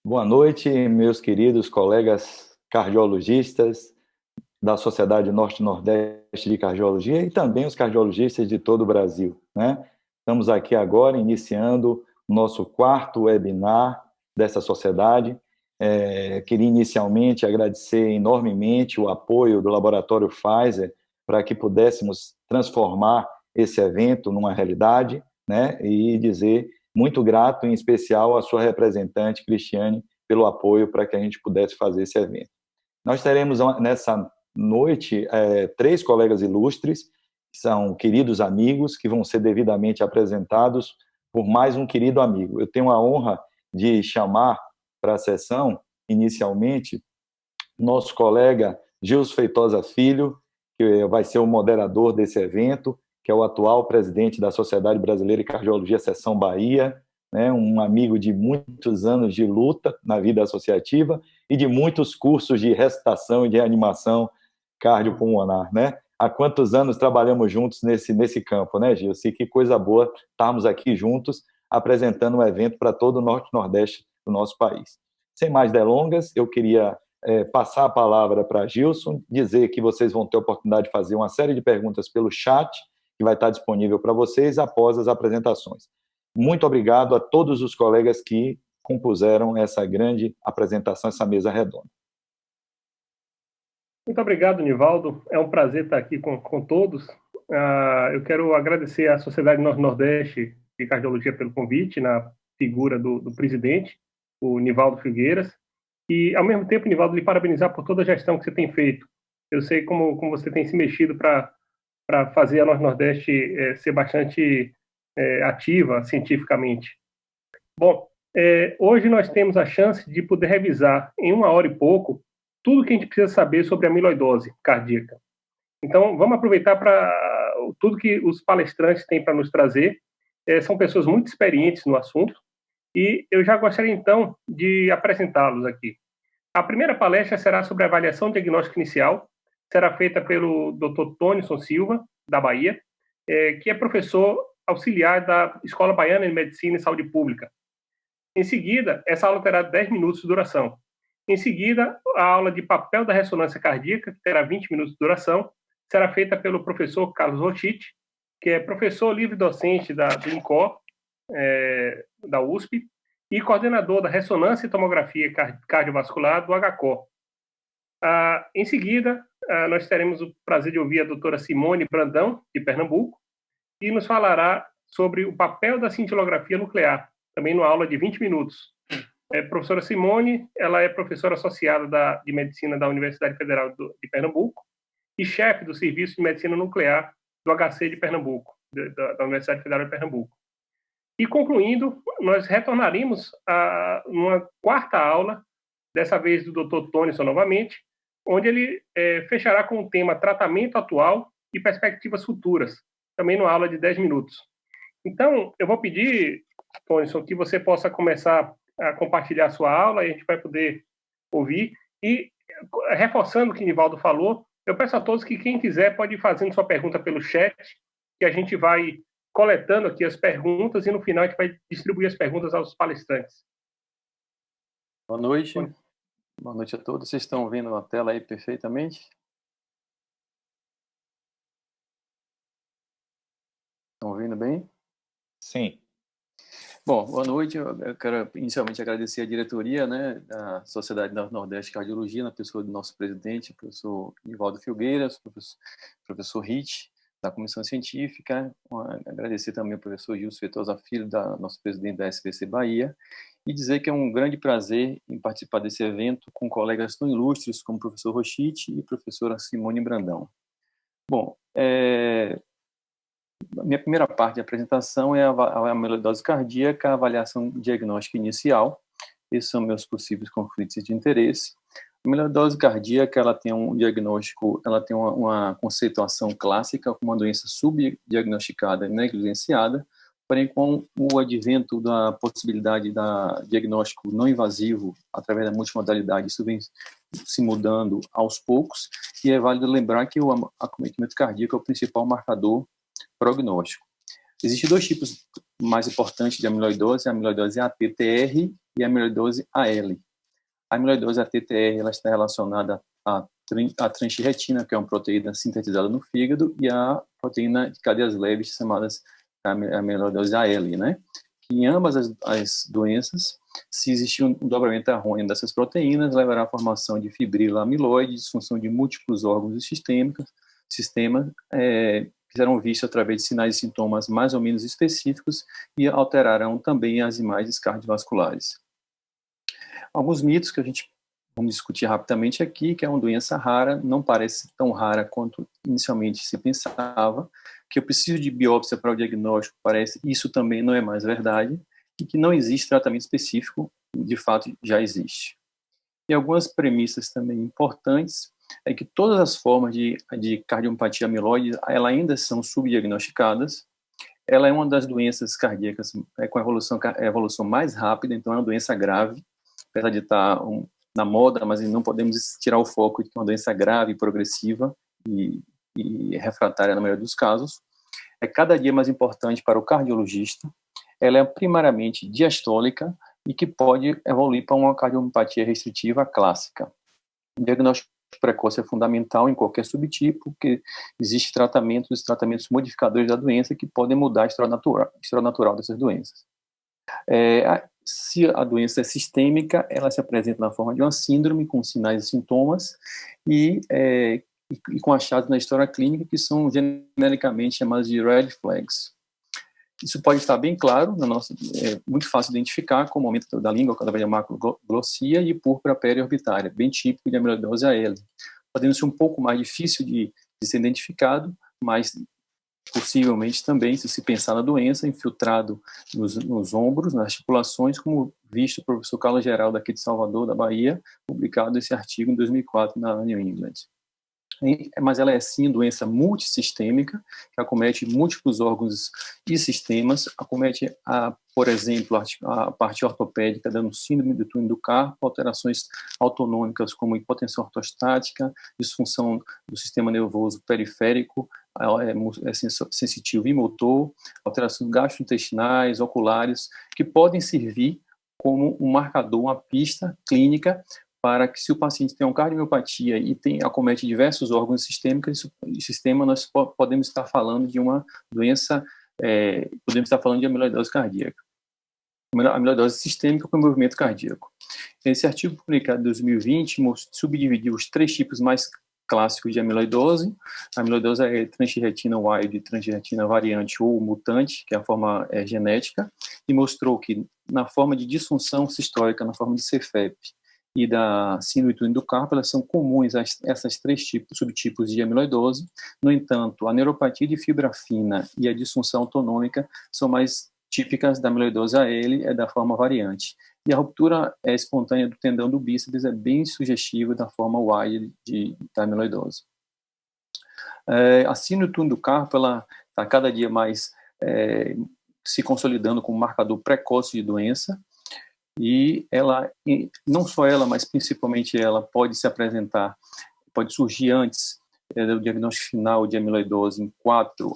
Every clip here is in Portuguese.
Boa noite, meus queridos colegas cardiologistas da Sociedade Norte-Nordeste de Cardiologia e também os cardiologistas de todo o Brasil, né? Estamos aqui agora iniciando o nosso quarto webinar dessa sociedade. Queria inicialmente agradecer enormemente o apoio do Laboratório Pfizer para que pudéssemos transformar esse evento numa realidade, né? E dizer muito grato, em especial, à sua representante, Cristiane, pelo apoio para que a gente pudesse fazer esse evento. Nós teremos nessa noite três colegas ilustres, que são queridos amigos, que vão ser devidamente apresentados por mais um querido amigo. Eu tenho a honra de chamar para a sessão, inicialmente, nosso colega Gilson Feitosa Filho, que vai ser o moderador desse evento, que é o atual presidente da Sociedade Brasileira de Cardiologia Seção Bahia, né, um amigo de muitos anos de luta na vida associativa e de muitos cursos de recitação e de reanimação cardiopulmonar, né? Há quantos anos trabalhamos juntos nesse campo, né, Gilson? E que coisa boa estarmos aqui juntos apresentando um evento para todo o Norte e Nordeste do nosso país. Sem mais delongas, eu queria passar a palavra para Gilson, dizer que vocês vão ter a oportunidade de fazer uma série de perguntas pelo chat, que vai estar disponível para vocês após as apresentações. Muito obrigado a todos os colegas que compuseram essa grande apresentação, essa mesa redonda. Muito obrigado, Nivaldo. É um prazer estar aqui com todos. Eu quero agradecer à Sociedade Norte-Nordeste de Cardiologia pelo convite, na figura do presidente, o Nivaldo Figueiras. E, ao mesmo tempo, Nivaldo, lhe parabenizar por toda a gestão que você tem feito. Eu sei como você tem se mexido para fazer a Norte-Nordeste ser bastante ativa cientificamente. Bom, hoje nós temos a chance de poder revisar em 1 hora e pouco tudo que a gente precisa saber sobre a amiloidose cardíaca. Então, vamos aproveitar para tudo que os palestrantes têm para nos trazer. São pessoas muito experientes no assunto e eu já gostaria, então, de apresentá-los aqui. A primeira palestra será sobre a avaliação diagnóstica inicial, será feita pelo Dr. Tonison Silva, da Bahia, que é professor auxiliar da Escola Baiana de Medicina e Saúde Pública. Em seguida, essa aula terá 10 minutos de duração. Em seguida, a aula de papel da ressonância cardíaca, que terá 20 minutos de duração, será feita pelo professor Carlos Rochite, que é professor livre-docente do INCOR, da USP, e coordenador da ressonância e tomografia cardiovascular do HCOR. Em seguida, nós teremos o prazer de ouvir a doutora Simone Brandão, de Pernambuco, e nos falará sobre o papel da cintilografia nuclear, também numa aula de 20 minutos. Professora Simone, ela é professora associada de Medicina da Universidade Federal de Pernambuco e chefe do Serviço de Medicina Nuclear do HC de Pernambuco, da Universidade Federal de Pernambuco. E concluindo, nós retornaremos a uma quarta aula, dessa vez do Dr. Tonison novamente, onde ele fechará com o tema tratamento atual e perspectivas futuras, também numa aula de 10 minutos. Então, eu vou pedir, Tonison, que você possa começar a compartilhar a sua aula e a gente vai poder ouvir. E, reforçando o que o Nivaldo falou, eu peço a todos que quem quiser pode ir fazendo sua pergunta pelo chat, que a gente vai coletando aqui as perguntas e no final a gente vai distribuir as perguntas aos palestrantes. Boa noite. Boa noite a todos. Vocês estão vendo a tela aí perfeitamente? Estão ouvindo bem? Sim. Bom, boa noite. Eu quero inicialmente agradecer a diretoria, né, da Sociedade Nordeste de Cardiologia, na pessoa do nosso presidente, o professor Nivaldo Filgueiras, professor Rich, da Comissão Científica. Agradecer também ao professor Gilson Feitosa Filho, nosso presidente da SBC Bahia, e dizer que é um grande prazer em participar desse evento com colegas tão ilustres como o professor Rochite e a professora Simone Brandão. Bom, a minha primeira parte de apresentação é a amiloidose cardíaca, a avaliação diagnóstica inicial. Esses são meus possíveis conflitos de interesse. A amiloidose cardíaca, ela tem um diagnóstico, ela tem uma conceituação clássica como uma doença subdiagnosticada e negligenciada, porém com o advento da possibilidade da diagnóstico não invasivo através da multimodalidade, isso vem se mudando aos poucos, e é válido lembrar que o acometimento cardíaco é o principal marcador prognóstico. Existem dois tipos mais importante de amiloidose é a amiloidose ATTR e a amiloidose AL. A amiloidose ATTR ela está relacionada à transthyretina, que é uma proteína sintetizada no fígado, e a proteína de cadeias leves, chamadas amiloidose AL, né? Que em ambas as doenças, se existir um dobramento errôneo dessas proteínas, levará à formação de fibrila amiloide, disfunção de múltiplos órgãos e sistemas que serão vistos através de sinais e sintomas mais ou menos específicos e alterarão também as imagens cardiovasculares. Alguns mitos que a gente vamos discutir rapidamente aqui, que é uma doença rara, não parece tão rara quanto inicialmente se pensava, que eu preciso de biópsia para o diagnóstico, parece isso também não é mais verdade, e que não existe tratamento específico, de fato já existe. E algumas premissas também importantes é que todas as formas de cardiopatia amiloide, ela ainda são subdiagnosticadas. Ela é uma das doenças cardíacas com a evolução mais rápida, então é uma doença grave, apesar de estar na moda, mas não podemos tirar o foco de que é uma doença grave, progressiva e refratária na maioria dos casos. É cada dia mais importante para o cardiologista. Ela é primariamente diastólica e que pode evoluir para uma cardiopatia restritiva clássica. O diagnóstico precoce é fundamental em qualquer subtipo, porque existem tratamentos modificadores da doença que podem mudar a história natural dessas doenças. Se a doença é sistêmica, ela se apresenta na forma de uma síndrome com sinais e sintomas e com achados na história clínica que são genericamente chamados de red flags. Isso pode estar bem claro, muito fácil de identificar, como aumento da língua, cada vez a macroglossia e púrpura periorbitária, bem típico de amiloidose AL. Podendo ser um pouco mais difícil de ser identificado, mas possivelmente também, se pensar na doença, infiltrado nos ombros, nas articulações, como visto o professor Carlos Geraldo aqui de Salvador, da Bahia, publicado esse artigo em 2004 na New England. Mas ela é sim doença multissistêmica, que acomete múltiplos órgãos e sistemas, acomete, por exemplo, a parte ortopédica, dando síndrome do túnel do carpo, alterações autonômicas como hipotensão ortostática, disfunção do sistema nervoso periférico, sensitivo e motor, alterações gastrointestinais, oculares, que podem servir como um marcador, uma pista clínica para que, se o paciente tem uma cardiomiopatia e acomete diversos órgãos sistêmicos, nós podemos estar falando de uma doença, podemos estar falando de amiloidose cardíaca. Amiloidose sistêmica com movimento cardíaco. Esse artigo publicado em 2020 subdividiu os 3 tipos mais clássicos de amiloidose. A amiloidose é transthyretina wild, transthyretina variante ou mutante, que é a forma genética, e mostrou que na forma de disfunção sistólica, na forma de CFEP, e da síndrome do túnel do carpo, elas são comuns a essas 3 subtipos de amiloidose. No entanto, a neuropatia de fibra fina e a disfunção autonômica são mais típicas da amiloidose AL, da forma variante. E a ruptura espontânea do tendão do bíceps é bem sugestiva da forma wild da amiloidose. A síndrome do túnel do carpo, ela está cada dia mais se consolidando como marcador precoce de doença. E ela, não só ela, mas principalmente ela pode surgir antes do diagnóstico final de amiloidose em 4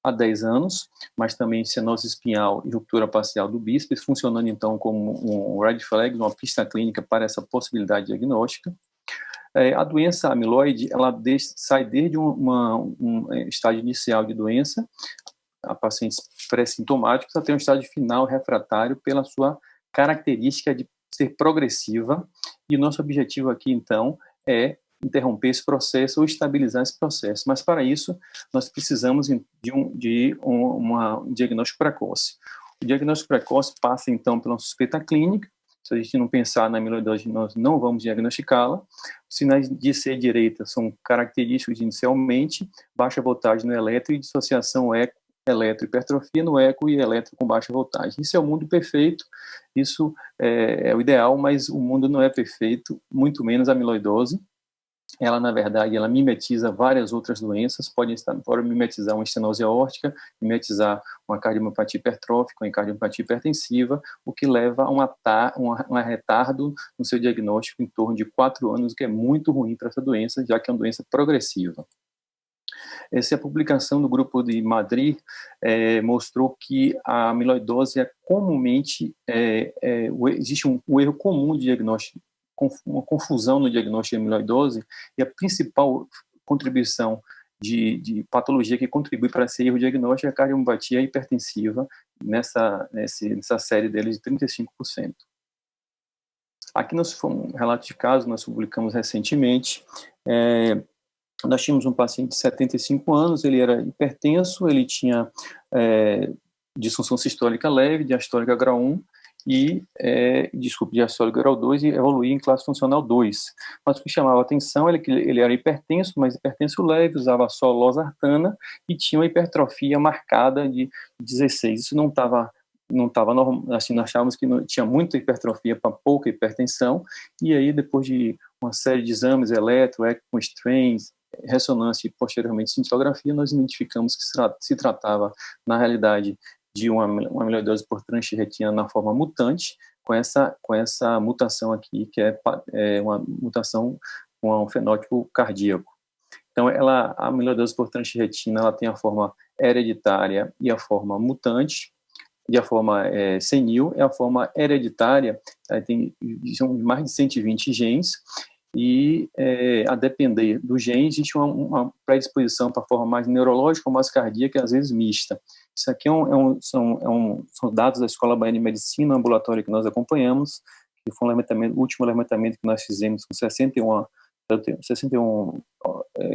a 10 anos, mas também cianose espinhal e ruptura parcial do bíceps, funcionando então como um red flag, uma pista clínica para essa possibilidade diagnóstica. A doença amiloide, ela sai desde um estágio inicial de doença, a pacientes pré-sintomáticos, até um estágio final refratário pela sua característica de ser progressiva, e o nosso objetivo aqui, então, é interromper esse processo ou estabilizar esse processo. Mas, para isso, nós precisamos de um diagnóstico precoce. O diagnóstico precoce passa, então, pela suspeita clínica. Se a gente não pensar na amiloidose, nós não vamos diagnosticá-la. Os sinais de C direita são característicos inicialmente, baixa voltagem no eletro e dissociação eletrohipertrofia no eco e eletro com baixa voltagem. Isso é o mundo perfeito, isso é o ideal, mas o mundo não é perfeito, muito menos a amiloidose. Ela, na verdade, ela mimetiza várias outras doenças, pode mimetizar uma estenose aórtica, mimetizar uma cardiomiopatia hipertrófica, uma cardiopatia hipertensiva, o que leva a um retardo no seu diagnóstico em torno de 4 anos, o que é muito ruim para essa doença, já que é uma doença progressiva. Essa publicação do grupo de Madrid mostrou que a amiloidose é comumente, existe um erro comum de diagnóstico, uma confusão no diagnóstico de amiloidose, e a principal contribuição de patologia que contribui para esse erro diagnóstico é a cardiomiopatia hipertensiva, nessa série deles de 35%. Aqui um relato de caso, nós publicamos recentemente. Nós tínhamos um paciente de 75 anos, ele era hipertenso, ele tinha disfunção sistólica leve, diastólica grau 1, diastólica grau 2 e evoluía em classe funcional 2. Mas o que chamava a atenção é que ele era hipertenso, mas hipertenso leve, usava só losartana e tinha uma hipertrofia marcada de 16. Isso não estava normal, assim, nós achávamos que tinha muita hipertrofia para pouca hipertensão, e aí depois de uma série de exames, eletro, eco com strains, ressonância e posteriormente cintilografia, nós identificamos que se tratava, na realidade, de uma amiloidose por transretina na forma mutante, com essa mutação aqui, que é uma mutação com um fenótipo cardíaco. Então, a amiloidose por transretina, ela tem a forma hereditária e a forma mutante, e a forma senil, a forma hereditária, são mais de 120 genes, e a depender do gene, existe uma predisposição para a forma mais neurológica ou mais cardíaca, e às vezes mista. Isso aqui são dados da Escola Baiana de Medicina, ambulatório que nós acompanhamos, que foi o último levantamento que nós fizemos com 61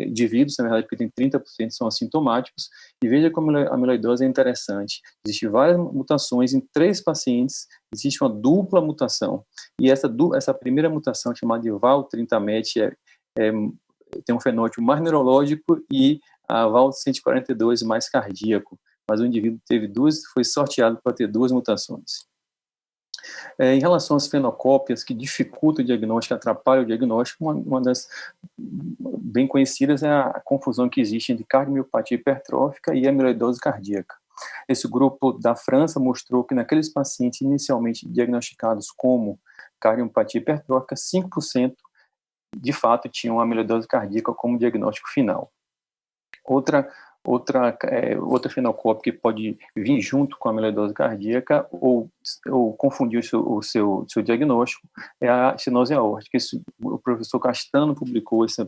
indivíduos, na verdade, porque tem 30% são assintomáticos, e veja como a amiloidose é interessante. Existem várias mutações em 3 pacientes, existe uma dupla mutação, e essa primeira mutação, chamada de Val30MET, tem um fenótipo mais neurológico, e a Val142 mais cardíaco, mas o indivíduo foi sorteado para ter 2 mutações. Em relação às fenocópias que dificultam o diagnóstico, atrapalham o diagnóstico, uma das bem conhecidas é a confusão que existe entre cardiomiopatia hipertrófica e amiloidose cardíaca. Esse grupo da França mostrou que naqueles pacientes inicialmente diagnosticados como cardiomiopatia hipertrófica, 5% de fato tinham amiloidose cardíaca como diagnóstico final. Outra fenocópia que pode vir junto com a amiloidose cardíaca ou confundir o seu diagnóstico é a estenose aórtica. O professor Castano publicou esse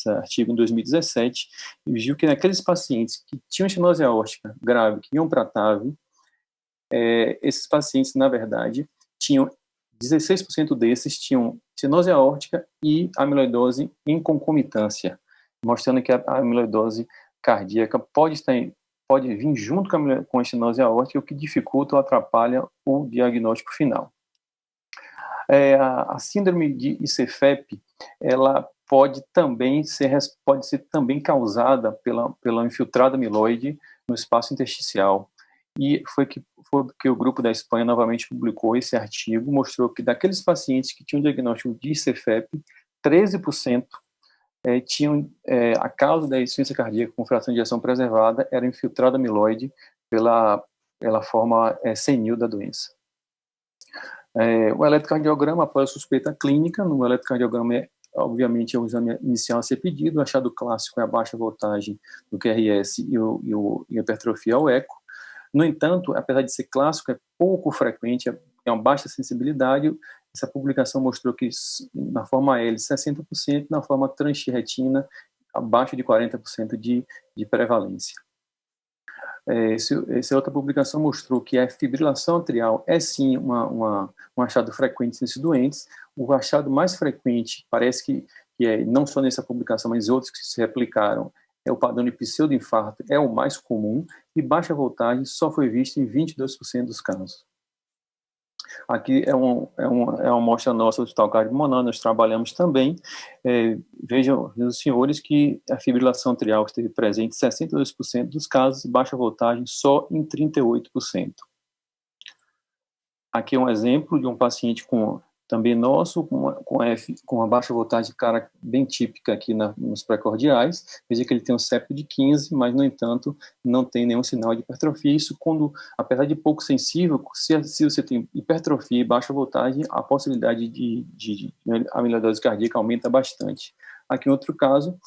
artigo em 2017 e viu que naqueles pacientes que tinham estenose aórtica grave, que iam para a TAV, esses pacientes, na verdade, 16% desses tinham estenose aórtica e amiloidose em concomitância, mostrando que a amiloidose cardíaca pode vir junto com a estenose aórtica, o que dificulta ou atrapalha o diagnóstico final. A síndrome de ICFEP, ela pode ser também causada pela infiltrada amiloide no espaço intersticial. E foi que o grupo da Espanha novamente publicou esse artigo, mostrou que daqueles pacientes que tinham diagnóstico de ICFEP, 13% tinham a causa da insuficiência cardíaca com fração de ejeção preservada era infiltrado amiloide pela forma senil da doença. O eletrocardiograma, após a suspeita clínica, no eletrocardiograma obviamente é o exame inicial a ser pedido, o achado clássico é a baixa voltagem do QRS e a hipertrofia ao eco. No entanto, apesar de ser clássico, é pouco frequente, é uma baixa sensibilidade. Essa publicação mostrou que na forma L, 60%, na forma transretina, abaixo de 40% de prevalência. Essa outra publicação mostrou que a fibrilação atrial é sim um achado frequente nesses doentes. O achado mais frequente, parece que não só nessa publicação, mas outros que se replicaram, é o padrão de pseudoinfarto, é o mais comum, e baixa voltagem só foi vista em 22% dos casos. Aqui é uma amostra nossa do Hospital Cardiopulmonar, nós trabalhamos também. Vejam os senhores que a fibrilação atrial esteve presente em 62% dos casos e baixa voltagem só em 38%. Aqui é um exemplo de um paciente também nosso, com uma baixa voltagem cara bem típica aqui nos precordiais. Veja que ele tem um septo de 15, mas, no entanto, não tem nenhum sinal de hipertrofia. Isso apesar de pouco sensível, se você tem hipertrofia e baixa voltagem, a possibilidade de amiloidose cardíaca aumenta bastante. Aqui, em outro caso,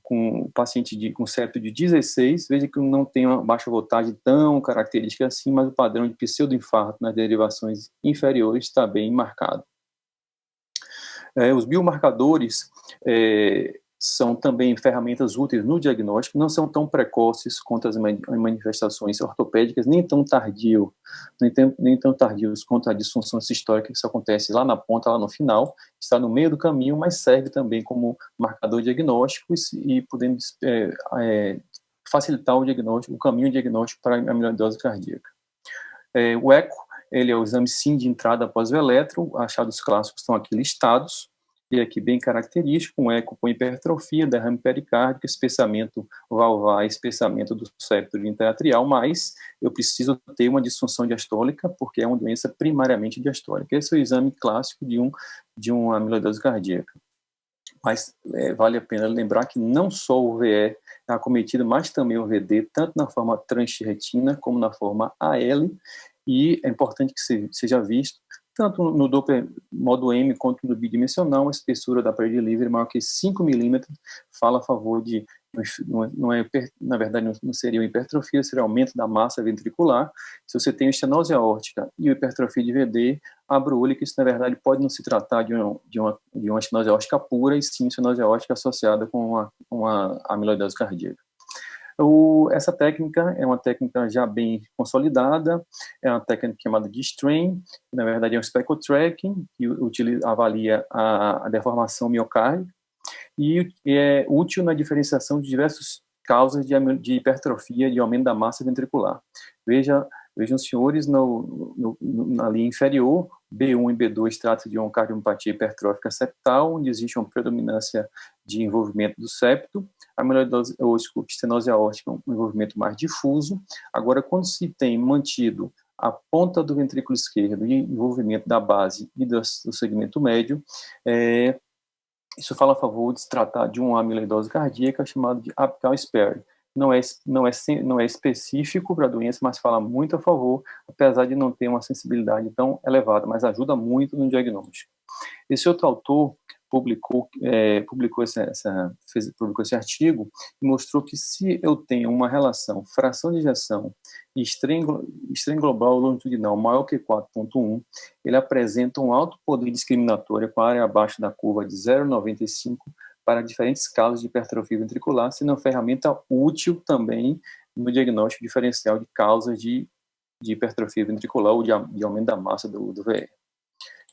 com paciente com septo de 16, veja que não tem uma baixa voltagem tão característica assim, mas o padrão de pseudoinfarto nas derivações inferiores está bem marcado. Os biomarcadores são também ferramentas úteis no diagnóstico, não são tão precoces quanto as manifestações ortopédicas, nem tão tardios quanto a disfunção sistólica, que isso acontece lá na ponta, lá no final, está no meio do caminho, mas serve também como marcador diagnóstico e podendo facilitar o diagnóstico, o caminho diagnóstico para a amiloidose cardíaca. O eco, ele é o exame sim de entrada após o eletro, achados clássicos estão aqui listados, e aqui bem característico, um eco com hipertrofia, derrame pericárdico, espessamento valvar, espessamento do septo interatrial, mas eu preciso ter uma disfunção diastólica, porque é uma doença primariamente diastólica. Esse é o exame clássico de uma amiloidose cardíaca. Mas vale a pena lembrar que não só o VE é acometido, mas também o VD, tanto na forma transretina como na forma AL, e é importante que seja visto tanto no Doppler modo M quanto no bidimensional, a espessura da parede livre maior que 5 milímetros fala a favor de, na verdade não seria uma hipertrofia, seria aumento da massa ventricular. Se você tem estenose aórtica e hipertrofia de VD, abra o olho que isso na verdade pode não se tratar de uma estenose aórtica pura, e sim estenose aórtica associada com uma amiloidose cardíaca. Essa técnica é uma técnica já bem consolidada, é uma técnica chamada de strain, que na verdade é um speckle tracking, que avalia a deformação miocárdica, e é útil na diferenciação de diversas causas de hipertrofia, de aumento da massa ventricular. Vejam os senhores na linha inferior, B1 e B2 trata de uma cardiomiopatia hipertrófica septal, onde existe uma predominância de envolvimento do septo, a amiloidose ou estenose aórtica, um envolvimento mais difuso. Agora, quando se tem mantido a ponta do ventrículo esquerdo e envolvimento da base e do segmento médio, isso fala a favor de se tratar de uma amiloidose cardíaca chamada de apical sparing. Não é específico para a doença, mas fala muito a favor, apesar de não ter uma sensibilidade tão elevada, mas ajuda muito no diagnóstico. Esse outro autor publicou esse artigo e mostrou que se eu tenho uma relação fração de ejeção e strain global longitudinal maior que 4.1, ele apresenta um alto poder discriminatório com a área abaixo da curva de 0,95 para diferentes casos de hipertrofia ventricular, sendo uma ferramenta útil também no diagnóstico diferencial de causas de hipertrofia ventricular ou de aumento da massa do VE.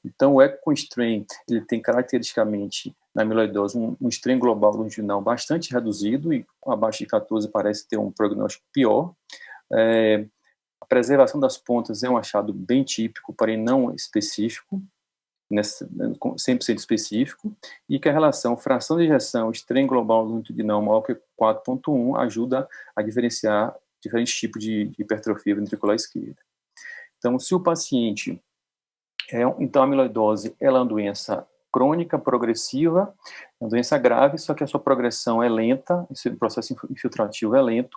Então, o eco com strain, ele tem caracteristicamente, na amiloidose, um strain global longitudinal bastante reduzido, e abaixo de 14 parece ter um prognóstico pior. A preservação das pontas é um achado bem típico, porém não específico, 100% específico, e que a relação fração de ejeção strain global longitudinal maior que 4.1 ajuda a diferenciar diferentes tipos de hipertrofia ventricular esquerda. Então, se o paciente então, a amiloidose ela é uma doença crônica, progressiva, é uma doença grave, só que a sua progressão é lenta, esse processo infiltrativo é lento.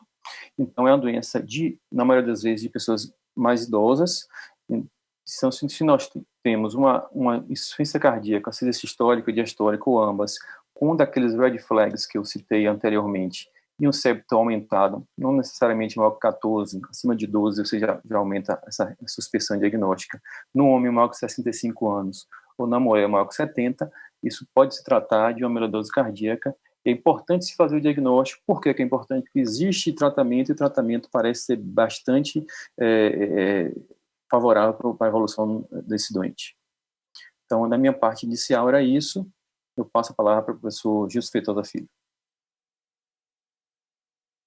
Então, é uma doença, na maioria das vezes, de pessoas mais idosas. Então, se nós temos uma insuficiência cardíaca, seja sistólica, diastólica ou ambas, com um daqueles red flags que eu citei anteriormente, e um septo aumentado, não necessariamente maior que 14, acima de 12, você já aumenta essa suspeição diagnóstica. No homem maior que 65 anos, ou na mulher maior que 70, isso pode se tratar de uma amiloidose cardíaca. É importante se fazer o diagnóstico. Por que é importante? Porque existe tratamento, e o tratamento parece ser bastante favorável para a evolução desse doente. Então, da minha parte inicial era isso. Eu passo a palavra para o professor Gilson Feitosa Filho.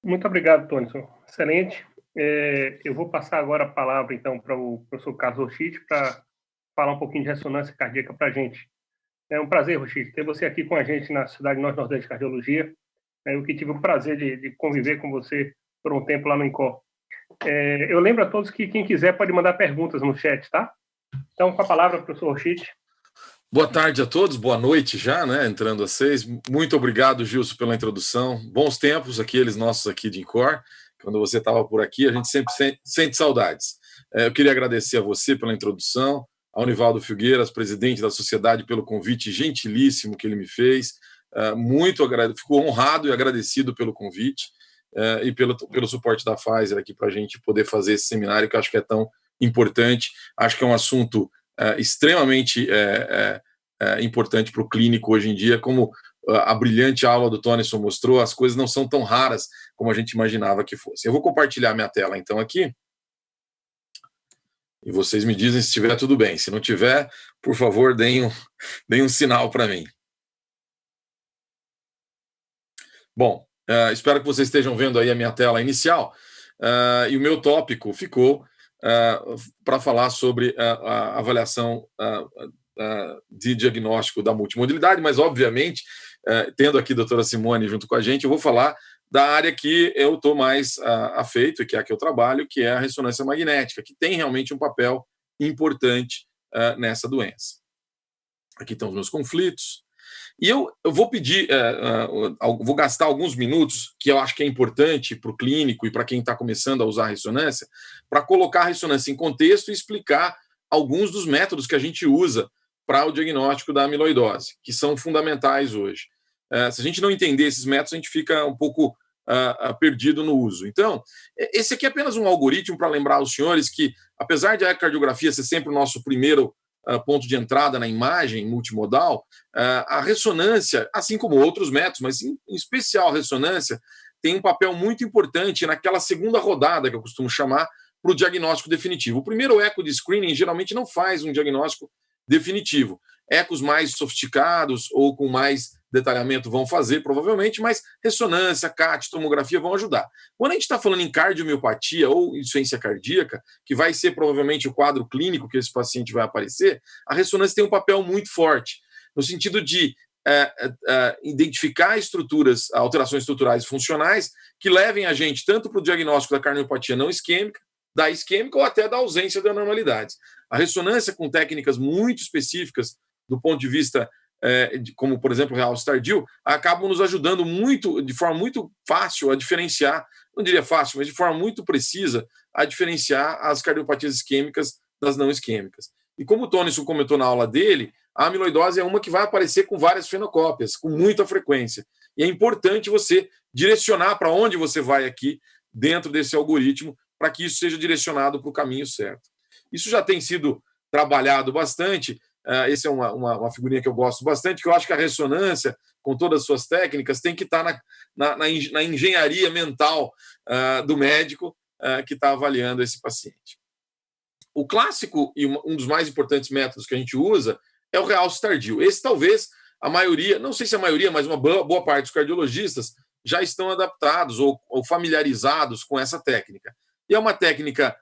Muito obrigado, Tônison. Excelente. Eu vou passar agora a palavra, então, para o professor Carlos Rochit, para falar um pouquinho de ressonância cardíaca para a gente. É um prazer, Rochit, ter você aqui com a gente na Sociedade Norte-Nordeste de Cardiologia. Eu que tive o prazer de conviver com você por um tempo lá no INCOR. Eu lembro a todos que quem quiser pode mandar perguntas no chat, tá? Então, com a palavra, professor Rochit. Boa tarde a todos, boa noite já, né? Entrando às 6. Muito obrigado, Gilson, pela introdução. Bons tempos, aqueles nossos aqui de INCOR. Quando você estava por aqui, a gente sempre sente saudades. Eu queria agradecer a você pela introdução, ao Nivaldo Filgueiras, presidente da sociedade, pelo convite gentilíssimo que ele me fez. ficou honrado e agradecido pelo convite e pelo suporte da Pfizer aqui para a gente poder fazer esse seminário, que eu acho que é tão importante. Acho que é um assunto extremamente importante para o clínico hoje em dia, como a brilhante aula do Tonison mostrou, as coisas não são tão raras como a gente imaginava que fossem. Eu vou compartilhar minha tela, então, aqui. E vocês me dizem se estiver tudo bem. Se não tiver, por favor, deem um sinal para mim. Bom, espero que vocês estejam vendo aí a minha tela inicial. E o meu tópico ficou para falar sobre a avaliação de diagnóstico da multimodalidade, mas, obviamente, tendo aqui a doutora Simone junto com a gente, eu vou falar da área que eu estou mais afeito, e que é a que eu trabalho, que é a ressonância magnética, que tem realmente um papel importante nessa doença. Aqui estão os meus conflitos. E eu vou pedir, vou gastar alguns minutos, que eu acho que é importante para o clínico e para quem está começando a usar a ressonância, para colocar a ressonância em contexto e explicar alguns dos métodos que a gente usa para o diagnóstico da amiloidose, que são fundamentais hoje. Se a gente não entender esses métodos, a gente fica um pouco perdido no uso. Então, esse aqui é apenas um algoritmo para lembrar aos senhores que, apesar de a ecocardiografia ser sempre o nosso primeiro ponto de entrada na imagem multimodal, a ressonância, assim como outros métodos, mas em especial a ressonância, tem um papel muito importante naquela segunda rodada, que eu costumo chamar, para o diagnóstico definitivo. O primeiro eco de screening geralmente não faz um diagnóstico definitivo. Ecos mais sofisticados ou com mais detalhamento vão fazer, provavelmente, mas ressonância, CAT, tomografia vão ajudar. Quando a gente está falando em cardiomiopatia ou insuficiência cardíaca, que vai ser provavelmente o quadro clínico que esse paciente vai aparecer, a ressonância tem um papel muito forte, no sentido de identificar estruturas, alterações estruturais e funcionais que levem a gente tanto para o diagnóstico da cardiomiopatia não isquêmica, da isquêmica ou até da ausência de anormalidades. A ressonância com técnicas muito específicas do ponto de vista como, por exemplo, o Real Stardio, acabam nos ajudando muito, de forma muito fácil a diferenciar, não diria fácil, mas de forma muito precisa, a diferenciar as cardiopatias isquêmicas das não isquêmicas. E como o Tonison comentou na aula dele, a amiloidose é uma que vai aparecer com várias fenocópias, com muita frequência. E é importante você direcionar para onde você vai aqui dentro desse algoritmo, para que isso seja direcionado para o caminho certo. Isso já tem sido trabalhado bastante. Essa é uma figurinha que eu gosto bastante, que eu acho que a ressonância, com todas as suas técnicas, tem que estar na engenharia mental do médico que está avaliando esse paciente. O clássico e um dos mais importantes métodos que a gente usa é o Real Stardio. Esse talvez a maioria, não sei se a maioria, mas uma boa parte dos cardiologistas já estão adaptados ou familiarizados com essa técnica. E é uma técnica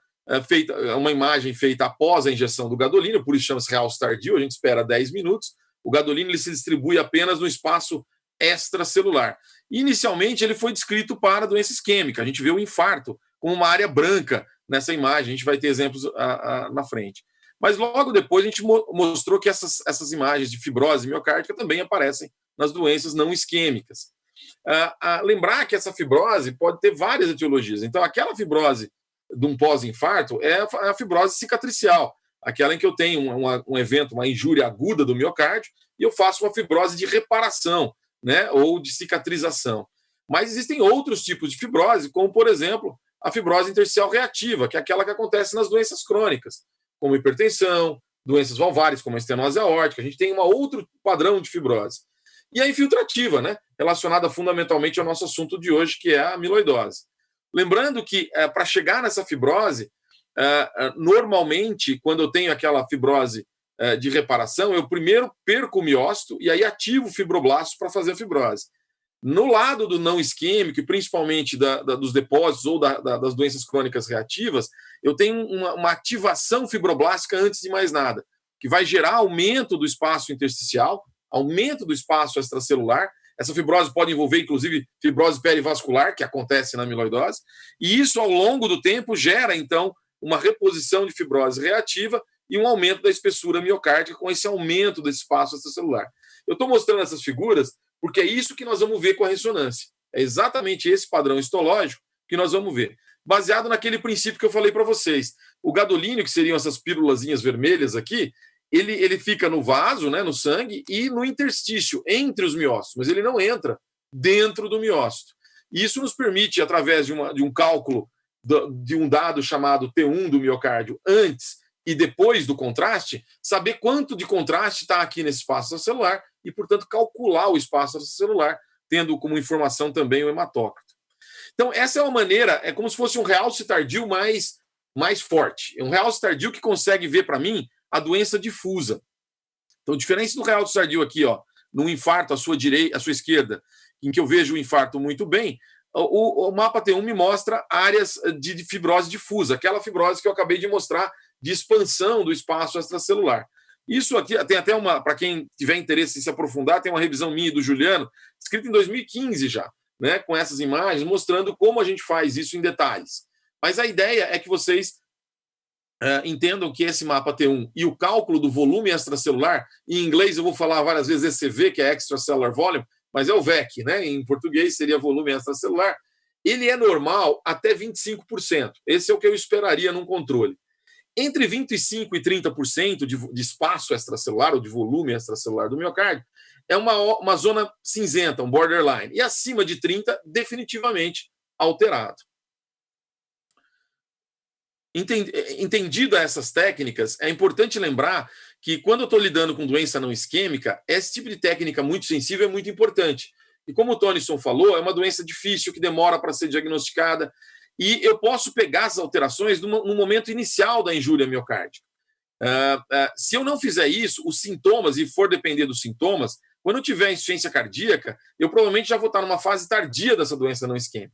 feita, uma imagem feita após a injeção do gadolínio, por isso chama-se Real Stardio, a gente espera 10 minutos. O gadolínio ele se distribui apenas no espaço extracelular. Inicialmente, ele foi descrito para doença isquêmica. A gente vê o infarto como uma área branca nessa imagem. A gente vai ter exemplos na frente. Mas logo depois a gente mostrou que essas imagens de fibrose miocárdica também aparecem nas doenças não isquêmicas. Lembrar que essa fibrose pode ter várias etiologias. Então, aquela fibrose de um pós-infarto é a fibrose cicatricial, aquela em que eu tenho um evento, uma injúria aguda do miocárdio, e eu faço uma fibrose de reparação, né, ou de cicatrização. Mas existem outros tipos de fibrose, como, por exemplo, a fibrose intersticial reativa, que é aquela que acontece nas doenças crônicas, como hipertensão, doenças valvares, como a estenose aórtica. A gente tem um outro padrão de fibrose. E a infiltrativa, né, relacionada fundamentalmente ao nosso assunto de hoje, que é a amiloidose. Lembrando que, para chegar nessa fibrose, normalmente, quando eu tenho aquela fibrose de reparação, eu primeiro perco o miócito e aí ativo o fibroblasto para fazer a fibrose. No lado do não isquêmico, e principalmente dos depósitos ou das doenças crônicas reativas, eu tenho uma ativação fibroblástica antes de mais nada, que vai gerar aumento do espaço intersticial, aumento do espaço extracelular. Essa fibrose pode envolver, inclusive, fibrose perivascular, que acontece na amiloidose, e isso, ao longo do tempo, gera, então, uma reposição de fibrose reativa e um aumento da espessura miocárdica com esse aumento desse espaço extracelular. Eu estou mostrando essas figuras porque é isso que nós vamos ver com a ressonância. É exatamente esse padrão histológico que nós vamos ver, baseado naquele princípio que eu falei para vocês. O gadolínio, que seriam essas pílulazinhas vermelhas aqui, ele fica no vaso, né, no sangue, e no interstício, entre os miócitos, mas ele não entra dentro do miócito. Isso nos permite, através de um cálculo de um dado chamado T1 do miocárdio antes e depois do contraste, saber quanto de contraste está aqui nesse espaço extracelular e, portanto, calcular o espaço extracelular, tendo como informação também o hematócrito. Então, essa é uma maneira, é como se fosse um realce tardio mais forte. É um realce tardio que consegue ver, para mim, a doença difusa. Então, diferente do realce tardio aqui, ó, num infarto à sua direita, à sua esquerda, em que eu vejo o infarto muito bem, o mapa T1 me mostra áreas de fibrose difusa, aquela fibrose que eu acabei de mostrar de expansão do espaço extracelular. Isso aqui tem até para quem tiver interesse em se aprofundar, tem uma revisão minha e do Juliano, escrita em 2015 já, né, com essas imagens, mostrando como a gente faz isso em detalhes. Mas a ideia é que vocês entendam que esse mapa T1 e o cálculo do volume extracelular, em inglês eu vou falar várias vezes ECV, que é Extracellular Volume, mas é o VEC, né? Em português seria volume extracelular. Ele é normal até 25%. Esse é o que eu esperaria num controle. Entre 25% e 30% de espaço extracelular, ou de volume extracelular do miocárdio, é uma zona cinzenta, um borderline. E acima de 30%, definitivamente alterado. Entendida essas técnicas, é importante lembrar que quando eu estou lidando com doença não isquêmica, esse tipo de técnica muito sensível é muito importante. E como o Tonison falou, é uma doença difícil, que demora para ser diagnosticada, e eu posso pegar as alterações no momento inicial da injúria miocárdica. Se eu não fizer isso, os sintomas, e for depender dos sintomas, quando eu tiver insuficiência cardíaca, eu provavelmente já vou estar numa fase tardia dessa doença não isquêmica,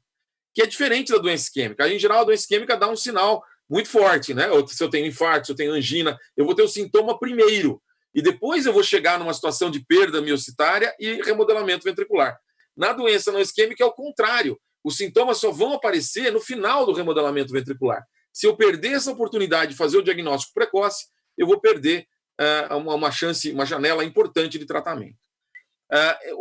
que é diferente da doença isquêmica. Em geral, a doença isquêmica dá um sinal muito forte, né? Ou se eu tenho infarto, se eu tenho angina, eu vou ter o sintoma primeiro, e depois eu vou chegar numa situação de perda miocitária e remodelamento ventricular. Na doença não isquêmica é o contrário. Os sintomas só vão aparecer no final do remodelamento ventricular. Se eu perder essa oportunidade de fazer o diagnóstico precoce, eu vou perder uma chance, uma janela importante de tratamento.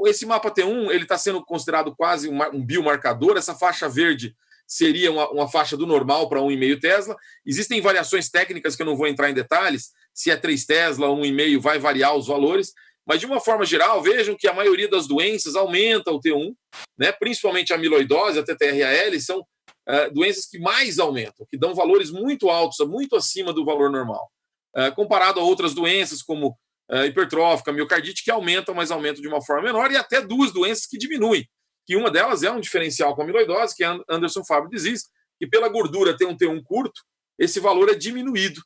Esse mapa T1 ele está sendo considerado quase um biomarcador. Essa faixa verde seria uma faixa do normal para 1,5 Tesla. Existem variações técnicas que eu não vou entrar em detalhes. Se é 3 Tesla ou 1,5, vai variar os valores. Mas, de uma forma geral, vejam que a maioria das doenças aumenta o T1, né? Principalmente a amiloidose, a TTRAL, são doenças que mais aumentam, que dão valores muito altos, muito acima do valor normal. Comparado a outras doenças, como hipertrófica, miocardite, que aumentam, mas aumentam de uma forma menor, e até duas doenças que diminuem, que uma delas é um diferencial com a amiloidose, que é a Anderson-Fabry disease, que pela gordura tem um T1 curto, esse valor é diminuído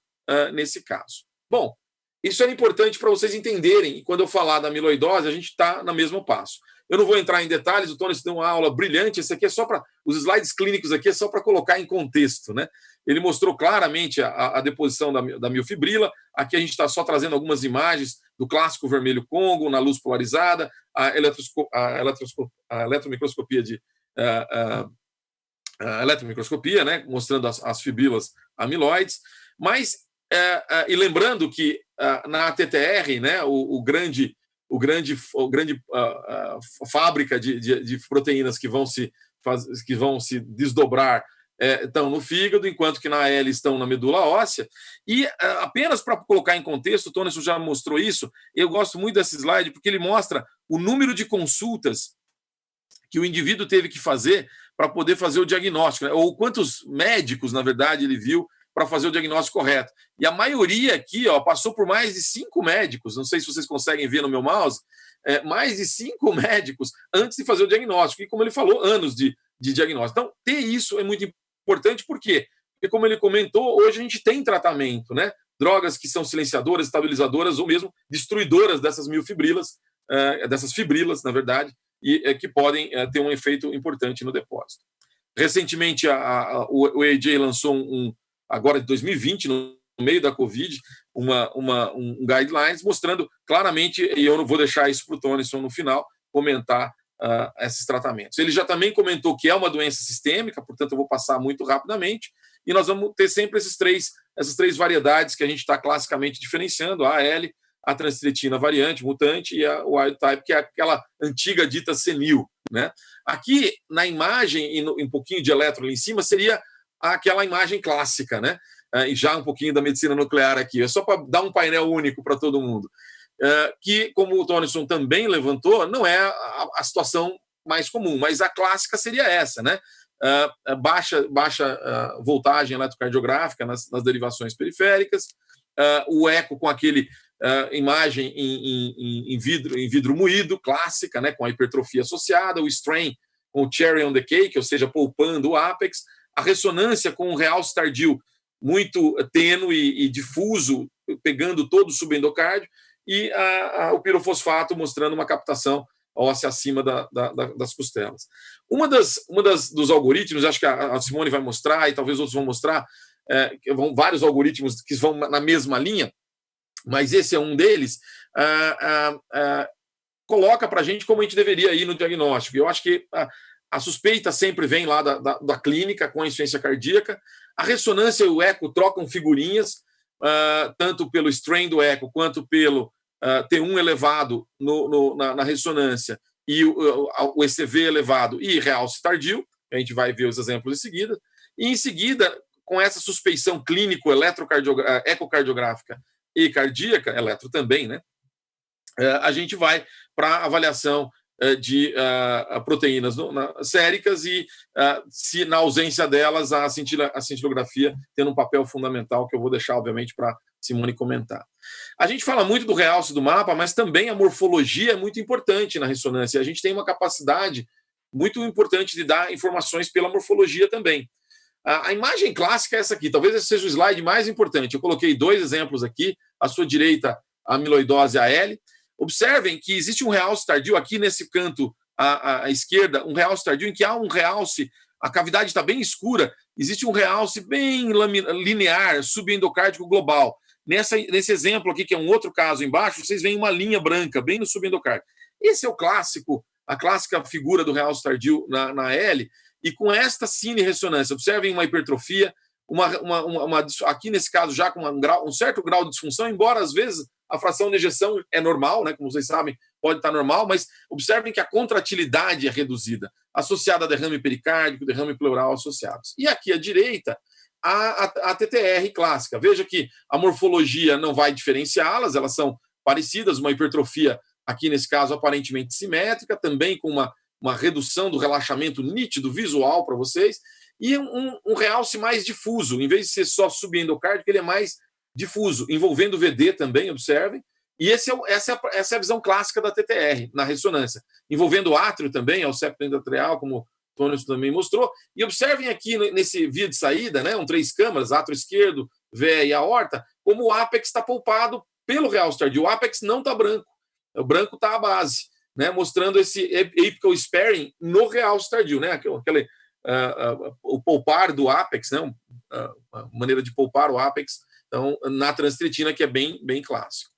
nesse caso. Bom, isso é importante para vocês entenderem, e quando eu falar da amiloidose, a gente está no mesmo passo. Eu não vou entrar em detalhes, o Tony deu uma aula brilhante, esse aqui é só para, os slides clínicos aqui é só para colocar em contexto, né? Ele mostrou claramente a deposição da miofibrila, aqui a gente está só trazendo algumas imagens do clássico vermelho Congo, na luz polarizada, a eletromicroscopia eletromicroscopia, né? Mostrando as fibrilas amiloides, mas e lembrando que na TTR, né, o grande fábrica de proteínas que vão se desdobrar estão no fígado, enquanto que na AL estão na medula óssea. E apenas para colocar em contexto, o Tonison já mostrou isso, eu gosto muito desse slide porque ele mostra o número de consultas que o indivíduo teve que fazer para poder fazer o diagnóstico, né, ou quantos médicos, na verdade, ele viu para fazer o diagnóstico correto. E a maioria aqui passou por mais de 5 médicos, não sei se vocês conseguem ver no meu mouse, mais de 5 médicos antes de fazer o diagnóstico. E como ele falou, anos de diagnóstico. Então, ter isso é muito importante, por quê? Porque, como ele comentou, hoje a gente tem tratamento, né? Drogas que são silenciadoras, estabilizadoras ou mesmo destruidoras dessas miofibrilas, dessas fibrilas, na verdade, e que podem ter um efeito importante no depósito. Recentemente, o AJ lançou agora de 2020, no meio da Covid, um guidelines mostrando claramente, e eu não vou deixar isso para o Tonison no final, comentar esses tratamentos. Ele já também comentou que é uma doença sistêmica, portanto eu vou passar muito rapidamente, e nós vamos ter sempre essas três variedades que a gente está classicamente diferenciando, a AL, a transtretina variante, mutante, e a wild type, que é aquela antiga dita senil, né? Aqui, na imagem, e um pouquinho de eletro ali em cima, seria aquela imagem clássica, né? e já um pouquinho da medicina nuclear aqui, é só para dar um painel único para todo mundo, que, como o Tonison também levantou, não é a situação mais comum, mas a clássica seria essa, né? Baixa voltagem eletrocardiográfica nas derivações periféricas, o eco com aquele imagem em vidro moído, clássica, né, com a hipertrofia associada, o strain com o cherry on the cake, ou seja, poupando o ápex, a ressonância com o realce tardio muito tênue e difuso, pegando todo o subendocárdio, e o pirofosfato mostrando uma captação óssea acima das costelas. Dos algoritmos, acho que a Simone vai mostrar, e talvez outros vão mostrar, vários algoritmos que vão na mesma linha, mas esse é um deles, coloca para a gente como a gente deveria ir no diagnóstico. Eu acho que a suspeita sempre vem lá da clínica com a insuficiência cardíaca, a ressonância e o eco trocam figurinhas, tanto pelo strain do eco quanto pelo T1 elevado na ressonância e o ECV elevado e realce tardio, a gente vai ver os exemplos em seguida, e em seguida, com essa suspeição ecocardiográfica e cardíaca, eletro também, né? A gente vai para avaliação de proteínas séricas e, se na ausência delas, a cintilografia tendo um papel fundamental, que eu vou deixar, obviamente, para Simone comentar. A gente fala muito do realce do mapa, mas também a morfologia é muito importante na ressonância. A gente tem uma capacidade muito importante de dar informações pela morfologia também. A imagem clássica é essa aqui, talvez esse seja o slide mais importante. Eu coloquei 2 exemplos aqui, à sua direita, a amiloidose AL. Observem que existe um realce tardio aqui nesse canto à esquerda, um realce tardio em que há um realce, a cavidade está bem escura, existe um realce bem linear, subendocárdico global. Nesse exemplo aqui, que é um outro caso embaixo, vocês veem uma linha branca bem no subendocárdio. Esse é a clássica figura do realce tardio na L, e com esta cine-ressonância, observem uma hipertrofia, aqui nesse caso já com um certo grau de disfunção, embora às vezes a fração de ejeção é normal, né, como vocês sabem, pode estar normal, mas observem que a contratilidade é reduzida, associada a derrame pericárdico, derrame pleural associados. E aqui à direita, a TTR clássica. Veja que a morfologia não vai diferenciá-las, elas são parecidas, uma hipertrofia, aqui nesse caso, aparentemente simétrica, também com uma redução do relaxamento nítido visual para vocês, e um realce mais difuso, em vez de ser só subendocárdico, ele é mais difuso, envolvendo o VD também, observem, e essa é a visão clássica da TTR, na ressonância, envolvendo o átrio também, é o septo endoatrial, como o Tônio também mostrou, e observem aqui nesse via de saída, né, 3 câmaras, átrio esquerdo, VE e aorta, como o ápex está poupado pelo realce tardio, o ápex não está branco, o branco está à base, né, mostrando esse apical sparing no realce tardio, né, o poupar do ápex, né, uma maneira de poupar o ápex, então, na transtretina, que é bem, bem clássico.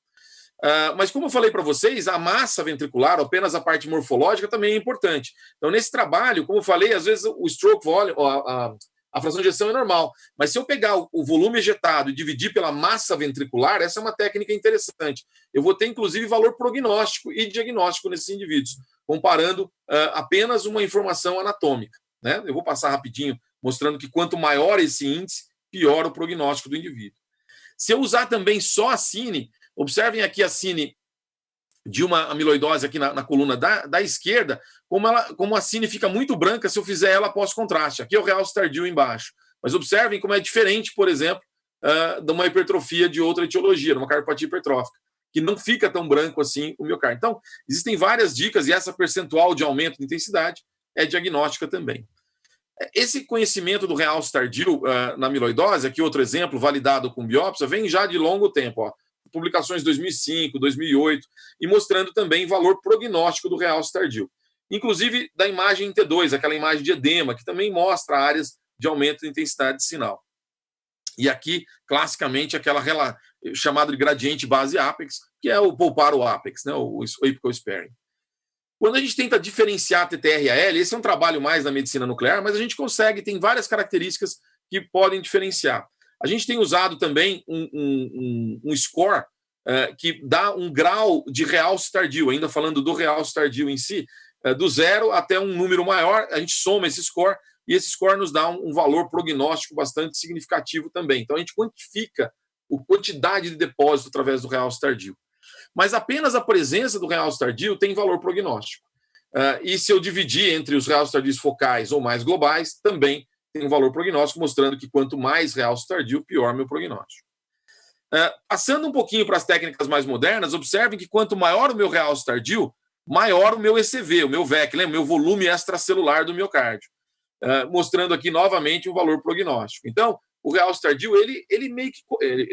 Mas, como eu falei para vocês, a massa ventricular, apenas a parte morfológica, também é importante. Então, nesse trabalho, como eu falei, às vezes o stroke volume, a fração de ejeção é normal, mas se eu pegar o volume ejetado e dividir pela massa ventricular, essa é uma técnica interessante. Eu vou ter, inclusive, valor prognóstico e diagnóstico nesses indivíduos, comparando apenas uma informação anatômica, né? Eu vou passar rapidinho, mostrando que quanto maior esse índice, pior o prognóstico do indivíduo. Se eu usar também só a cine, observem aqui a cine de uma amiloidose aqui na coluna da esquerda, como a cine fica muito branca se eu fizer ela pós-contraste. Aqui é o realce tardio embaixo. Mas observem como é diferente, por exemplo, de uma hipertrofia de outra etiologia, de uma cardiopatia hipertrófica, que não fica tão branco assim o miocárdio. Então, existem várias dicas e essa percentual de aumento de intensidade é diagnóstica também. Esse conhecimento do realce tardio na amiloidose, aqui outro exemplo, validado com biópsia, vem já de longo tempo, ó, publicações de 2005, 2008, e mostrando também valor prognóstico do realce tardio. Inclusive da imagem em T2, aquela imagem de edema, que também mostra áreas de aumento de intensidade de sinal. E aqui, classicamente, aquela chamada de gradiente base-ápex, que é o poupar o ápex, né, o apical sparing. Quando a gente tenta diferenciar a TTR e a L, esse é um trabalho mais na medicina nuclear, mas a gente consegue, tem várias características que podem diferenciar. A gente tem usado também um score que dá um grau de realce tardio, ainda falando do realce tardio em si, do 0 até um número maior, a gente soma esse score, e esse score nos dá um valor prognóstico bastante significativo também. Então, a gente quantifica a quantidade de depósito através do realce tardio. Mas apenas a presença do realce tardio tem valor prognóstico. E se eu dividir entre os realces tardios focais ou mais globais, também tem um valor prognóstico, mostrando que quanto mais realce tardio, pior meu prognóstico. Passando um pouquinho para as técnicas mais modernas, observem que quanto maior o meu realce tardio, maior o meu ECV, o meu VEC, lembra? O meu volume extracelular do miocárdio. Mostrando aqui novamente um valor prognóstico. Então, o realce tardio, ele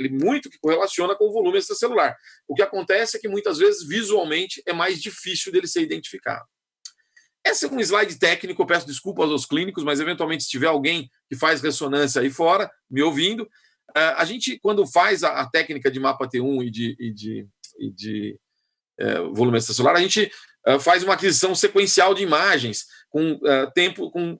muito que correlaciona com o volume extracelular. O que acontece é que muitas vezes, visualmente, é mais difícil dele ser identificado. Esse é um slide técnico, eu peço desculpas aos clínicos, mas eventualmente se tiver alguém que faz ressonância aí fora, me ouvindo, a gente, quando faz a técnica de mapa T1 e de volume extracelular, a gente faz uma aquisição sequencial de imagens com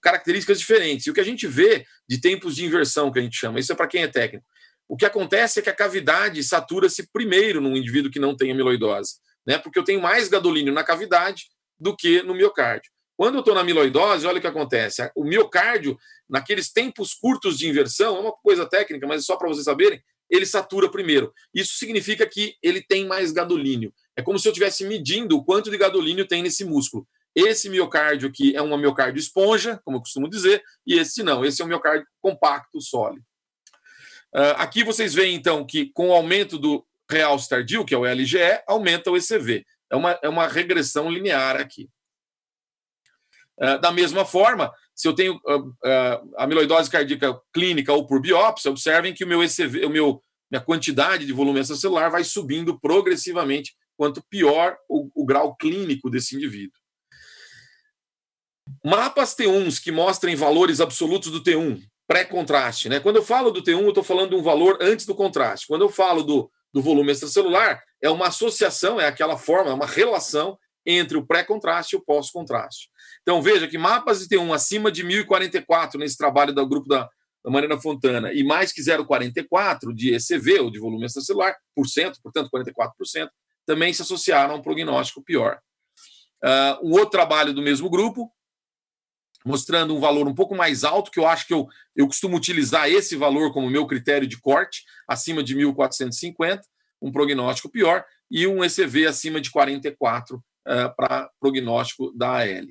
características diferentes. E o que a gente vê de tempos de inversão, que a gente chama, isso é para quem é técnico. O que acontece é que a cavidade satura-se primeiro num indivíduo que não tem amiloidose, né? Porque eu tenho mais gadolínio na cavidade do que no miocárdio. Quando eu estou na amiloidose, olha o que acontece. O miocárdio, naqueles tempos curtos de inversão, é uma coisa técnica, mas é só para vocês saberem, ele satura primeiro. Isso significa que ele tem mais gadolínio. É como se eu estivesse medindo o quanto de gadolínio tem nesse músculo. Esse miocárdio aqui é um miocárdio esponja, como eu costumo dizer, e esse não. Esse é um miocárdio compacto, sólido. Aqui vocês veem, então, que com o aumento do realce tardio, que é o LGE, aumenta o ECV. É uma regressão linear aqui. Da mesma forma, se eu tenho amiloidose cardíaca clínica ou por biópsia, observem que o meu ECV, minha quantidade de volume extracelular vai subindo progressivamente, quanto pior o grau clínico desse indivíduo. Mapas T1s que mostrem valores absolutos do T1, pré-contraste, né? Quando eu falo do T1, eu estou falando de um valor antes do contraste. Quando eu falo do volume extracelular, é uma associação, é aquela forma, é uma relação entre o pré-contraste e o pós-contraste. Então, veja que mapas de T1 acima de 1044 nesse trabalho do grupo da Mariana Fontana e mais que 0,44 de ECV, ou de volume extracelular, portanto, 44%, também se associaram a um prognóstico pior. Um outro trabalho do mesmo grupo, mostrando um valor um pouco mais alto, que eu acho que eu costumo utilizar esse valor como meu critério de corte, acima de 1450, um prognóstico pior, e um ECV acima de 44 para prognóstico da AL.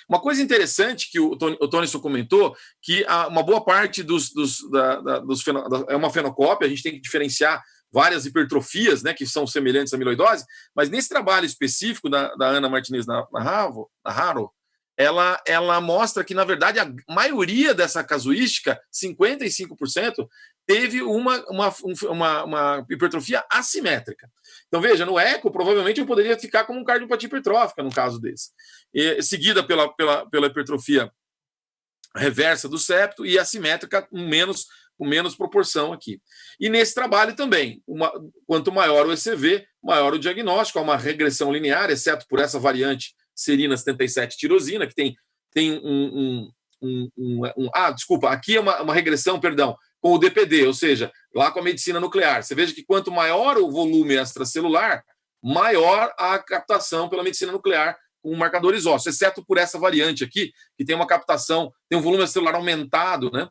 Uma coisa interessante que o Tonison comentou, que uma boa parte é uma fenocópia, a gente tem que diferenciar várias hipertrofias, né, que são semelhantes à amiloidose, mas nesse trabalho específico da Ana Martinez Naharro, ela mostra que, na verdade, a maioria dessa casuística, 55%, teve uma hipertrofia assimétrica. Então, veja, no eco, provavelmente eu poderia ficar como um cardiopatia hipertrófica, num caso desse. Seguida pela hipertrofia reversa do septo e assimétrica com menos proporção aqui. E nesse trabalho também, quanto maior o ECV, maior o diagnóstico, há uma regressão linear, exceto por essa variante serina 77 tirosina, que tem aqui é uma regressão, com o DPD, ou seja, lá com a medicina nuclear. Você veja que quanto maior o volume extracelular, maior a captação pela medicina nuclear com marcadores ósseos, exceto por essa variante aqui, que tem uma captação, tem um volume extracelular aumentado, né?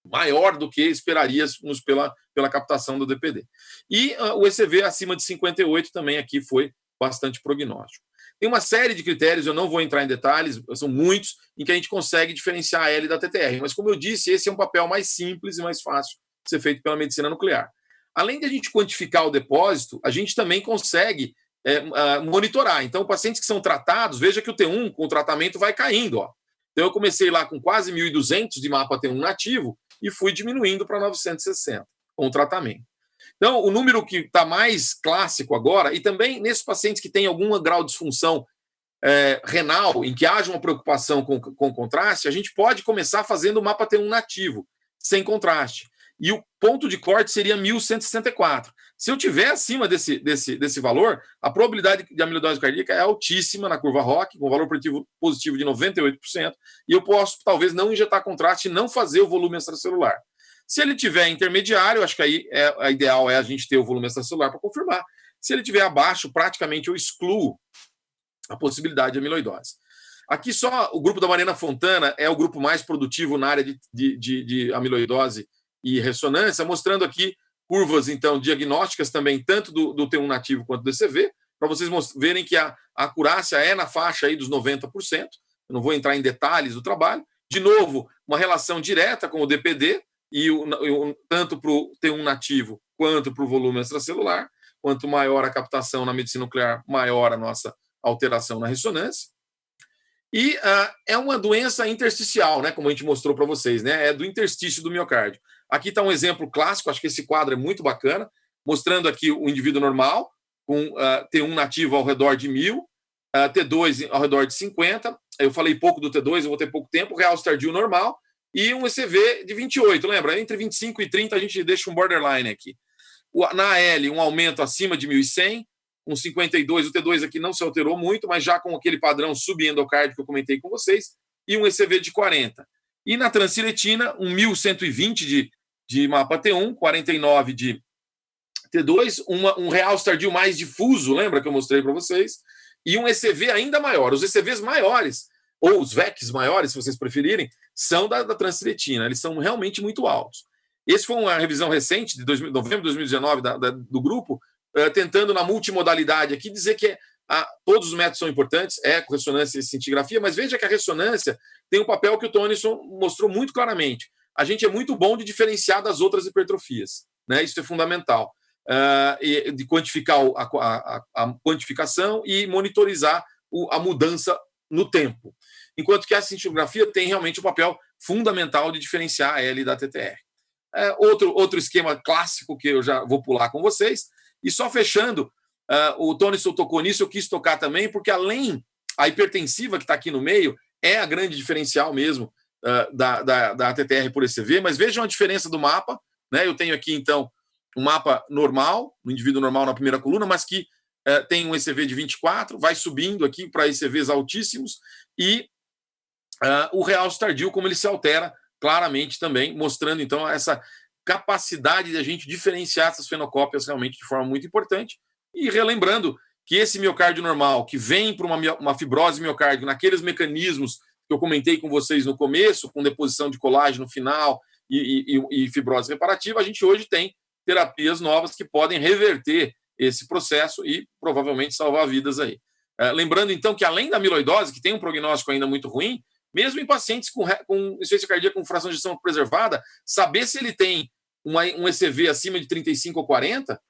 Maior do que esperaríamos pela captação do DPD. E o ECV acima de 58 também aqui foi bastante prognóstico. Tem uma série de critérios, eu não vou entrar em detalhes, são muitos, em que a gente consegue diferenciar a L da TTR. Mas, como eu disse, esse é um papel mais simples e mais fácil de ser feito pela medicina nuclear. Além de a gente quantificar o depósito, a gente também consegue monitorar. Então, pacientes que são tratados, veja que o T1 com o tratamento vai caindo. Ó. Então, eu comecei lá com quase 1.200 de mapa T1 nativo e fui diminuindo para 960 com o tratamento. Então, o número que está mais clássico agora, e também nesses pacientes que têm algum grau de disfunção renal, em que haja uma preocupação com contraste, a gente pode começar fazendo o mapa T1 nativo, sem contraste. E o ponto de corte seria 1.164. Se eu tiver acima desse valor, a probabilidade de amiloidose cardíaca é altíssima na curva ROC, com valor positivo de 98%, e eu posso, talvez, não injetar contraste e não fazer o volume extracelular. Se ele tiver intermediário, acho que aí a ideal é a gente ter o volume extracelular para confirmar. Se ele tiver abaixo, praticamente eu excluo a possibilidade de amiloidose. Aqui só o grupo da Mariana Fontana é o grupo mais produtivo na área de amiloidose e ressonância, mostrando aqui curvas, então, diagnósticas também, tanto do T1 nativo quanto do ECV, para vocês verem que a acurácia é na faixa aí dos 90%. Eu não vou entrar em detalhes do trabalho. De novo, uma relação direta com o DPD, tanto para o T1 nativo quanto para o volume extracelular. Quanto maior a captação na medicina nuclear, maior a nossa alteração na ressonância. E é uma doença intersticial, né, como a gente mostrou para vocês, né, é do interstício do miocárdio. Aqui está um exemplo clássico, acho que esse quadro é muito bacana, mostrando aqui o indivíduo normal, com T1 nativo ao redor de 1.000, T2 ao redor de 50, eu falei pouco do T2, eu vou ter pouco tempo, realce tardio normal, e um ECV de 28, lembra? Entre 25 e 30 a gente deixa um borderline aqui. Na AL, um aumento acima de 1.100, com 52, o T2 aqui não se alterou muito, mas já com aquele padrão subendocárdio que eu comentei com vocês, e um ECV de 40. E na transiretina, um 1.120 de mapa T1, 49 de T2, um realce tardio mais difuso, lembra que eu mostrei para vocês, e um ECV ainda maior. Os ECVs maiores, ou os VECs maiores, se vocês preferirem, são da transiretina, eles são realmente muito altos. Esse foi uma revisão recente, de novembro de 2019, do grupo, tentando na multimodalidade aqui dizer que todos os métodos são importantes, eco, ressonância e cintigrafia, mas veja que a ressonância tem um papel que o Tonison mostrou muito claramente. A gente é muito bom de diferenciar das outras hipertrofias, né? Isso é fundamental. De quantificar a quantificação e monitorizar a mudança no tempo. Enquanto que a cintigrafia tem realmente um papel fundamental de diferenciar a L da TTR. Outro esquema clássico que eu já vou pular com vocês. E só fechando, o Tonison tocou nisso, eu quis tocar também, porque além a hipertensiva que está aqui no meio, é a grande diferencial mesmo da TTR por ECV, mas vejam a diferença do mapa, né? Eu tenho aqui, então, um mapa normal, um indivíduo normal na primeira coluna, mas que tem um ECV de 24, vai subindo aqui para ECVs altíssimos, e o realce tardio, como ele se altera claramente também, mostrando, então, essa capacidade de a gente diferenciar essas fenocópias realmente de forma muito importante. E relembrando que esse miocárdio normal, que vem para uma fibrose miocárdica, naqueles mecanismos que eu comentei com vocês no começo, com deposição de colágeno final e fibrose reparativa, a gente hoje tem terapias novas que podem reverter esse processo e provavelmente salvar vidas aí. Lembrando, então, que além da amiloidose, que tem um prognóstico ainda muito ruim, mesmo em pacientes com insuficiência cardíaca com fração de ejeção preservada, saber se ele tem um ECV acima de 35 ou 40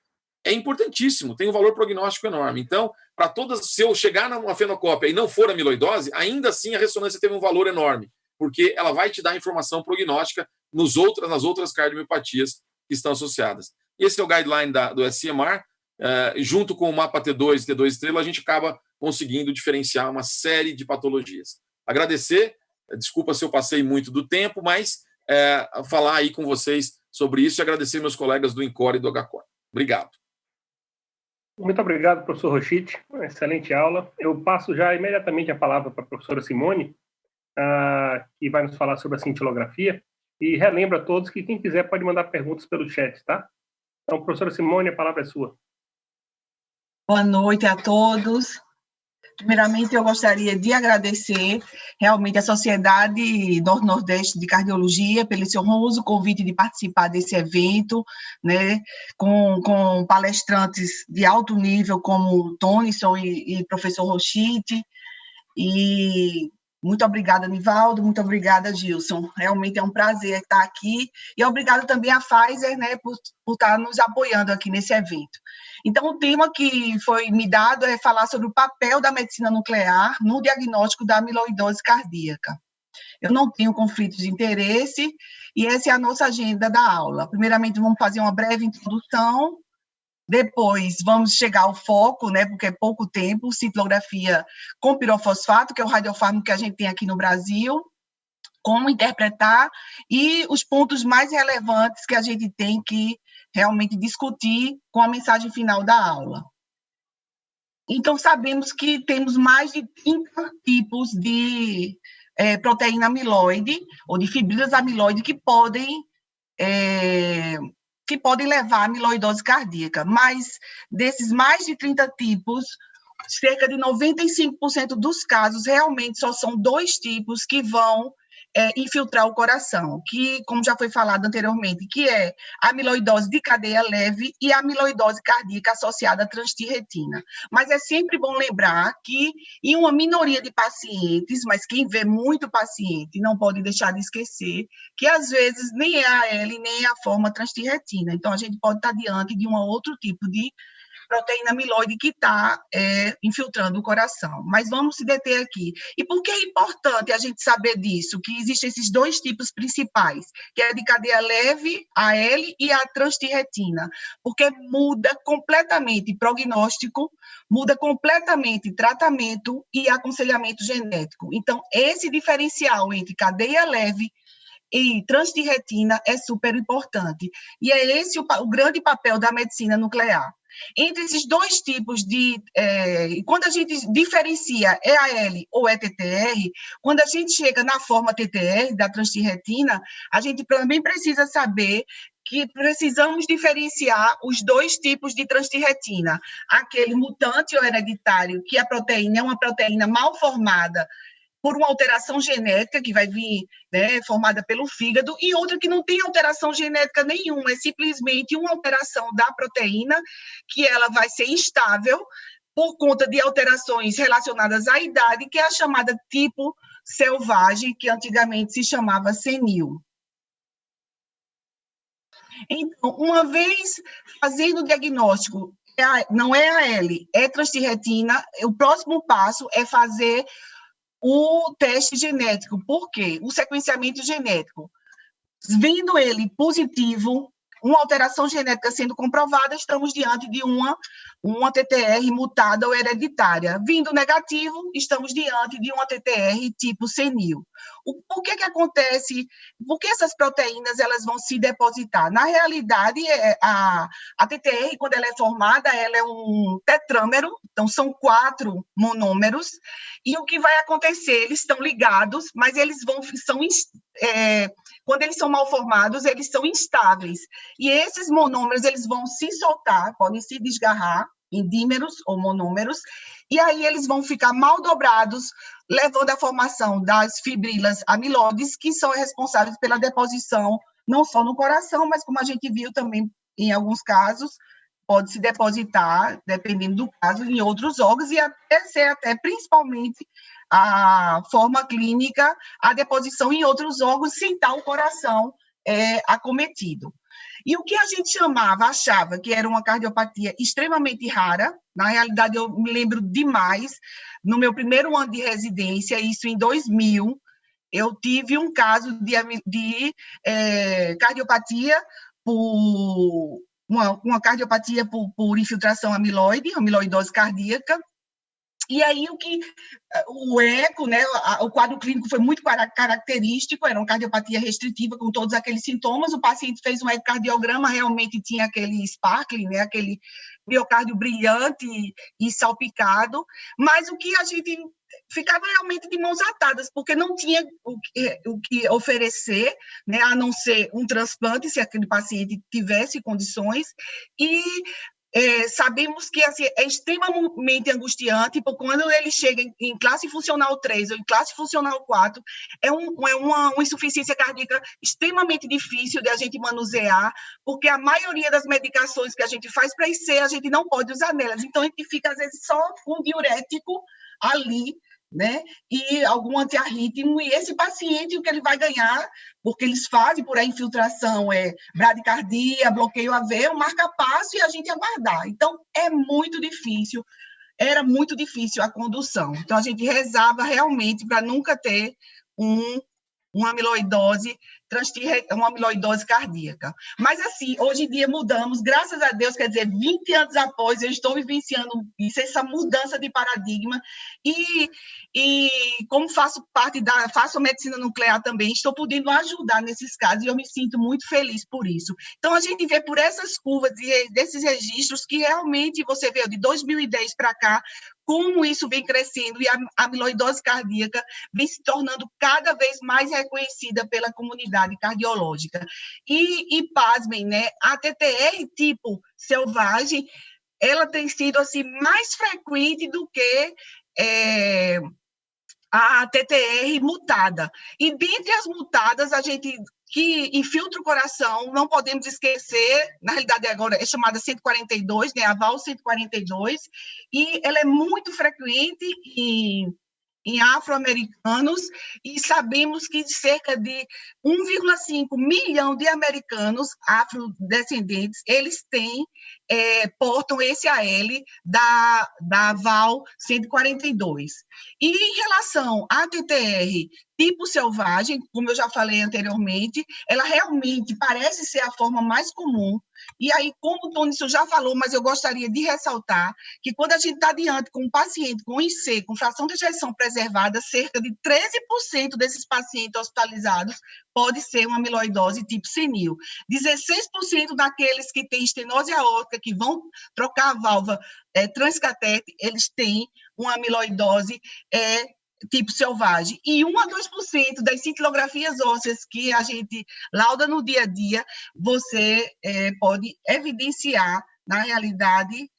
é importantíssimo, tem um valor prognóstico enorme. Então, se eu chegar numa fenocópia e não for amiloidose, ainda assim a ressonância teve um valor enorme, porque ela vai te dar informação prognóstica nas outras cardiomiopatias que estão associadas. Esse é o guideline do SCMR, junto com o mapa T2 e T2 estrela, a gente acaba conseguindo diferenciar uma série de patologias. Agradecer, desculpa se eu passei muito do tempo, mas falar aí com vocês sobre isso e agradecer meus colegas do INCOR e do HCOR. Obrigado. Muito obrigado, professor Rochite. Excelente aula. Eu passo já imediatamente a palavra para a professora Simone, que vai nos falar sobre a cintilografia. E relembro a todos que quem quiser pode mandar perguntas pelo chat, tá? Então, professora Simone, a palavra é sua. Boa noite a todos. Primeiramente, eu gostaria de agradecer realmente à Sociedade Norte-Nordeste de Cardiologia pelo seu honroso convite de participar desse evento, né, com palestrantes de alto nível como Tonison e professor Rochite. E muito obrigada, Nivaldo, muito obrigada, Gilson. Realmente é um prazer estar aqui. E obrigada também à Pfizer, né, por estar nos apoiando aqui nesse evento. Então, o tema que foi me dado é falar sobre o papel da medicina nuclear no diagnóstico da amiloidose cardíaca. Eu não tenho conflitos de interesse e essa é a nossa agenda da aula. Primeiramente, vamos fazer uma breve introdução, depois vamos chegar ao foco, né, porque é pouco tempo, cintilografia com pirofosfato, que é o radiofármaco que a gente tem aqui no Brasil, como interpretar e os pontos mais relevantes que a gente tem que realmente discutir com a mensagem final da aula. Então, sabemos que temos mais de 30 tipos de proteína amiloide ou de fibrilas amiloide que podem levar à amiloidose cardíaca, mas desses mais de 30 tipos, cerca de 95% dos casos, realmente só são 2 tipos que vão infiltrar o coração, que, como já foi falado anteriormente, que é a amiloidose de cadeia leve e a amiloidose cardíaca associada à transtirretina. Mas é sempre bom lembrar que, em uma minoria de pacientes, mas quem vê muito paciente não pode deixar de esquecer que, às vezes, nem é a L, nem é a forma transtirretina. Então, a gente pode estar diante de um outro tipo de proteína amiloide que está infiltrando o coração. Mas vamos se deter aqui. E por que é importante a gente saber disso? Que existem esses 2 tipos principais, que é de cadeia leve, a L, e a transtirretina, porque muda completamente prognóstico, muda completamente tratamento e aconselhamento genético. Então, esse diferencial entre cadeia leve e transtirretina é super importante. E é esse o grande papel da medicina nuclear. Entre esses 2 tipos de... quando a gente diferencia EAL ou ETTR, quando a gente chega na forma TTR, da transtirretina, a gente também precisa saber que precisamos diferenciar os 2 tipos de transtirretina. Aquele mutante ou hereditário, que a proteína é uma proteína mal formada, por uma alteração genética que vai vir, né, formada pelo fígado, e outra que não tem alteração genética nenhuma, é simplesmente uma alteração da proteína, que ela vai ser instável por conta de alterações relacionadas à idade, que é a chamada tipo selvagem, que antigamente se chamava senil. Então, uma vez fazendo o diagnóstico, não é a L, é transtirretina, o próximo passo é fazer o teste genético. Por quê? O sequenciamento genético. Vindo ele positivo, uma alteração genética sendo comprovada, estamos diante de uma TTR mutada ou hereditária. Vindo negativo, estamos diante de uma TTR tipo senil. Por que acontece? Por que essas proteínas elas vão se depositar? Na realidade, a TTR, quando ela é formada, ela é um tetrâmero, então são 4 monômeros, e o que vai acontecer? Eles estão ligados, mas eles quando eles são mal formados, eles são instáveis. E esses monômeros, eles vão se soltar, podem se desgarrar em dímeros ou monômeros, e aí eles vão ficar mal dobrados, levando à formação das fibrilas amiloides, que são responsáveis pela deposição, não só no coração, mas como a gente viu também em alguns casos, pode se depositar, dependendo do caso, em outros órgãos, e até principalmente a forma clínica, a deposição em outros órgãos, sem estar o coração acometido. E o que a gente achava que era uma cardiopatia extremamente rara, na realidade eu me lembro demais, no meu primeiro ano de residência, isso em 2000, eu tive um caso de cardiopatia por... Uma cardiopatia por infiltração amiloide, amiloidose cardíaca. E aí o eco, né, o quadro clínico foi muito característico, era uma cardiopatia restritiva com todos aqueles sintomas. O paciente fez um ecocardiograma, realmente tinha aquele sparkling, né, aquele miocárdio brilhante e salpicado, mas o que a gente ficava realmente de mãos atadas, porque não tinha o que oferecer, né, a não ser um transplante, se aquele paciente tivesse condições, e sabemos que assim, é extremamente angustiante, porque quando ele chega em classe funcional 3 ou em classe funcional 4, é uma insuficiência cardíaca extremamente difícil de a gente manusear, porque a maioria das medicações que a gente faz para IC, a gente não pode usar nelas. Então, a gente fica, às vezes, só com diurético ali, né? E algum antiarrítmico, e esse paciente, o que ele vai ganhar, porque eles fazem por a infiltração, bradicardia, bloqueio AV, um marca-passo e a gente aguardar. Então, é muito difícil, era muito difícil a condução. Então, a gente rezava realmente para nunca ter uma amiloidose cardíaca. Mas, assim, hoje em dia mudamos, graças a Deus, quer dizer, 20 anos após, eu estou vivenciando isso, essa mudança de paradigma, e como faço medicina nuclear também, estou podendo ajudar nesses casos, e eu me sinto muito feliz por isso. Então, a gente vê por essas curvas e desses registros que realmente você vê de 2010 para cá, como isso vem crescendo e a amiloidose cardíaca vem se tornando cada vez mais reconhecida pela comunidade cardiológica. E pasmem, né? A TTR tipo selvagem ela tem sido assim, mais frequente do que a TTR mutada. E dentre as mutadas, a gente que infiltra o coração, não podemos esquecer, na realidade agora é chamada 142, né, a VAL 142, e ela é muito frequente em afro-americanos, e sabemos que cerca de 1,5 milhão de americanos afrodescendentes, eles portam esse AL da VAL 142. E em relação à TTR tipo selvagem, como eu já falei anteriormente, ela realmente parece ser a forma mais comum. E aí, como o Tônio já falou, mas eu gostaria de ressaltar que quando a gente está diante com um paciente com IC, com fração de ejeção preservada, cerca de 13% desses pacientes hospitalizados pode ser uma amiloidose tipo senil. 16% daqueles que têm estenose aórtica, que vão trocar a válvula transcatete, eles têm uma amiloidose tipo selvagem. E 1 a 2% das cintilografias ósseas que a gente lauda no dia a dia, você pode evidenciar, na realidade,